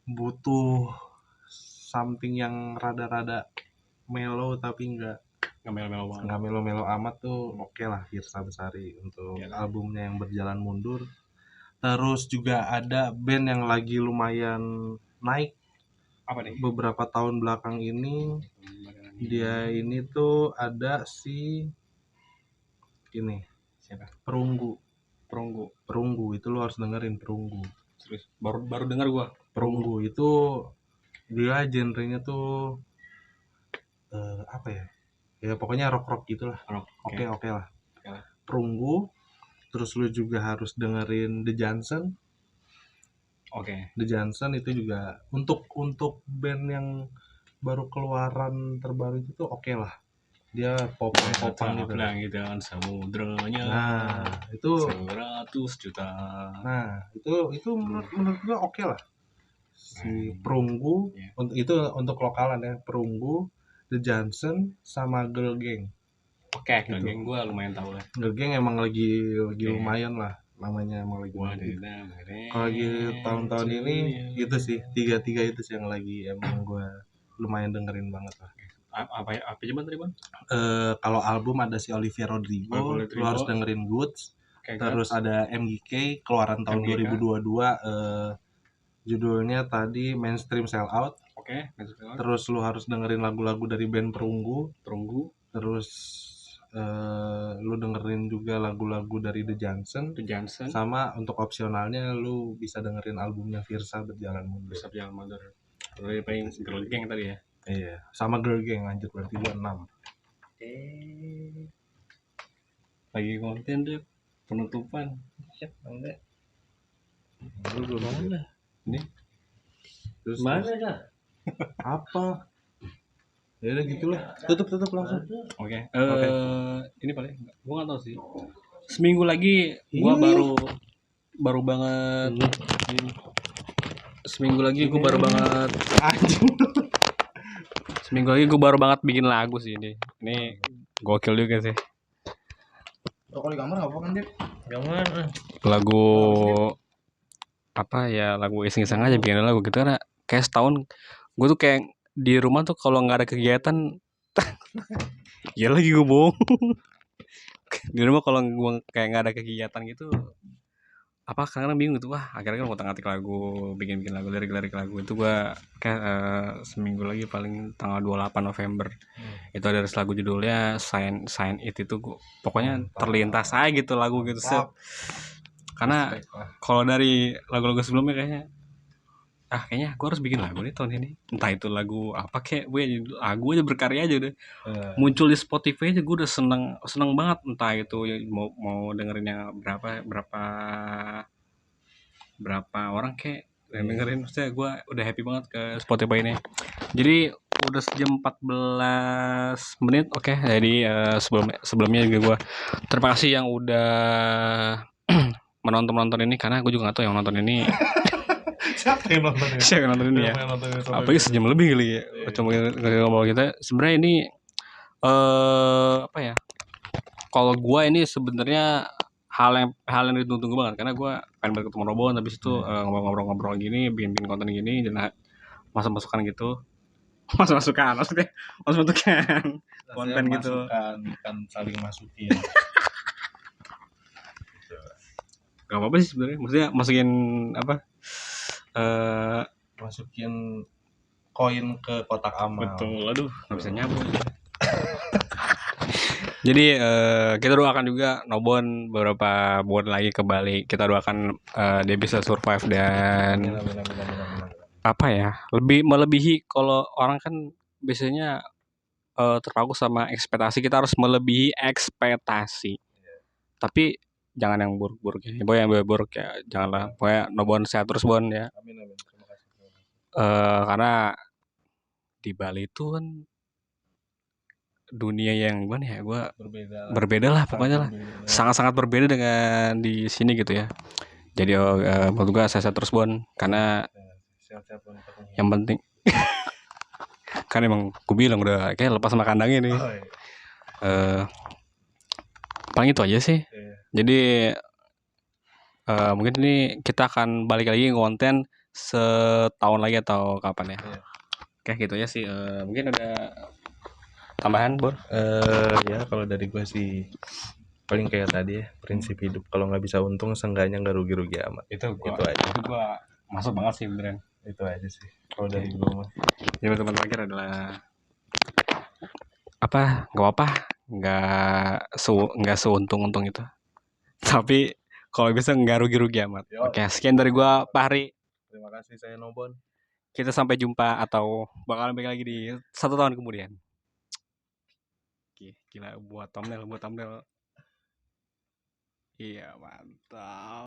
butuh something yang rada-rada mellow tapi nggak melo-melo banget. Nggak melo-melo amat tuh oke lah Firsa Besari untuk albumnya yang Berjalan Mundur. Terus juga ada band yang lagi lumayan naik beberapa tahun belakang ini. Dia ini tuh ada si ini siapa? Perunggu itu lo harus dengerin Perunggu. Serius? Baru dengar gua. Perunggu itu dia genrenya tuh apa ya? Ya pokoknya rock gitulah. Oke lah. Perunggu. Terus lu juga harus dengerin The Johnson. The Johnson itu juga untuk band yang baru keluaran terbaru itu tuh oke lah. Dia popang gitu. Gitu kan samudranya. Nah, itu 100 juta. Nah, itu menurut gua oke lah. Si Perunggu untuk lokalan ya, Perunggu, The Johnson sama Girl Gang. Girl Gang gue lumayan tahu lah. Girl Gang emang lagi lumayan lah, namanya emang lagi. Kalau lagi tahun-tahun ini itu sih tiga itu sih yang lagi emang gue lumayan dengerin banget lah. Apa aja tadi Bang? Kalau album ada si Olivia Rodrigo, lu harus dengerin Goods. Terus ada MGK keluaran tahun 2022, judulnya tadi Mainstream Sell Out. Terus lu harus dengerin lagu-lagu dari band Perunggu. Terus lu dengerin juga lagu-lagu dari The Johnson. Sama untuk opsionalnya lu bisa dengerin albumnya Firsa Berjalan Mundur. Lu paling Girl Gang tadi ya? Iya, sama Girl Gang lanjut berarti 26. Lagi konten deh penutupan. Siap, enggak? Lu mana? Ini. Terus mana dah? Apa? Ya udah gitulah. Tutup langsung. Oke. Ini paling gua enggak tahu sih. Seminggu lagi gua baru banget ini. Seminggu lagi gua baru banget anjing. Seminggu lagi gue baru banget bikin lagu sih ini. Ini gokil juga sih. Kalau di kamar apa kan Dep? Jangan. Lagu apa ya, lagu iseng-iseng aja bikin lagu gitu, karena kayak setahun gue tuh kayak di rumah tuh kalau nggak ada kegiatan ya lagi gue bohong. Di rumah kalau gue kayak nggak ada kegiatan gitu apa kadang bingung gitu, wah akhirnya kan ngotak-ngatik lagu, bikin lagu, lirik lagu itu gue kayak seminggu lagi paling tanggal 28 November itu ada lagu judulnya Sign It. Itu gua, pokoknya terlintas aja gitu lagu gitu set. Karena kalau dari lagu-lagu sebelumnya kayaknya gue harus bikin lagu nih tahun ini, entah itu lagu apa kayak gue lagu aja berkarya aja udah muncul di Spotify aja gue udah seneng banget, entah itu mau dengerinnya berapa orang kayak yang dengerin, maksudnya gue udah happy banget ke Spotify ini. Jadi udah jam 14 menit. Oke. Jadi sebelumnya juga gue terima kasih yang udah menonton ini, karena gue juga nggak tahu yang nonton ini siapa yang nonton ini ya, apalagi sejam lebih kali ya. Cuma ngobrol kita sebenarnya ini apa ya, kalau gue ini sebenarnya hal yang ditunggu banget, karena gue pengen banget ketemu Robon, habis itu ngobrol-ngobrol gini, bikin konten gini, dan masukan gitu. Masukan maksudnya masukan konten gitu. Masukan, bukan saling masukin. Gak apa-apa sih sebenarnya, maksudnya masukin apa, Masukin koin ke kotak amal. betul, aduh nggak bisa nyambung. Jadi kita doakan juga Nobon beberapa bulan lagi ke Bali. Kita doakan dia bisa survive dan Amin. apa ya, lebih melebihi. Kalau orang kan biasanya terpaku sama ekspektasi, kita harus melebihi ekspektasi. Tapi jangan yang buruk-buruk ya. Boy, yang buruk ya janganlah. Pokoknya Nobon sehat terus Bon ya. Amin. Terima kasih. Karena di Bali itu kan dunia yang gimana ya, gue berbeda lah pokoknya lah, sangat berbeda dengan di sini gitu ya. Jadi menurut gue saya terus Bon, karena yang penting kan emang gue bilang udah kayak lepas sama kandangnya nih. Paling itu aja sih. Jadi mungkin ini kita akan balik lagi konten setahun lagi atau kapan ya. Oke gitu aja sih. Mungkin ada tambahan Bon? Ya kalau dari gue sih paling kayak tadi ya, prinsip hidup, kalau nggak bisa untung seenggaknya nggak rugi-rugi amat. Itu aja. Itu gue masuk banget sih beneran. Itu aja sih kalau dari gue mah. Jadi teman terakhir adalah apa, nggak seuntung itu, tapi kalau bisa nggak rugi-rugi amat. Oke, sekian dari gue Fahri. Terima kasih, saya Nobon. Kita sampai jumpa atau bakalan balik lagi di 1 tahun kemudian. Gila buat thumbnail. Iya, mantap.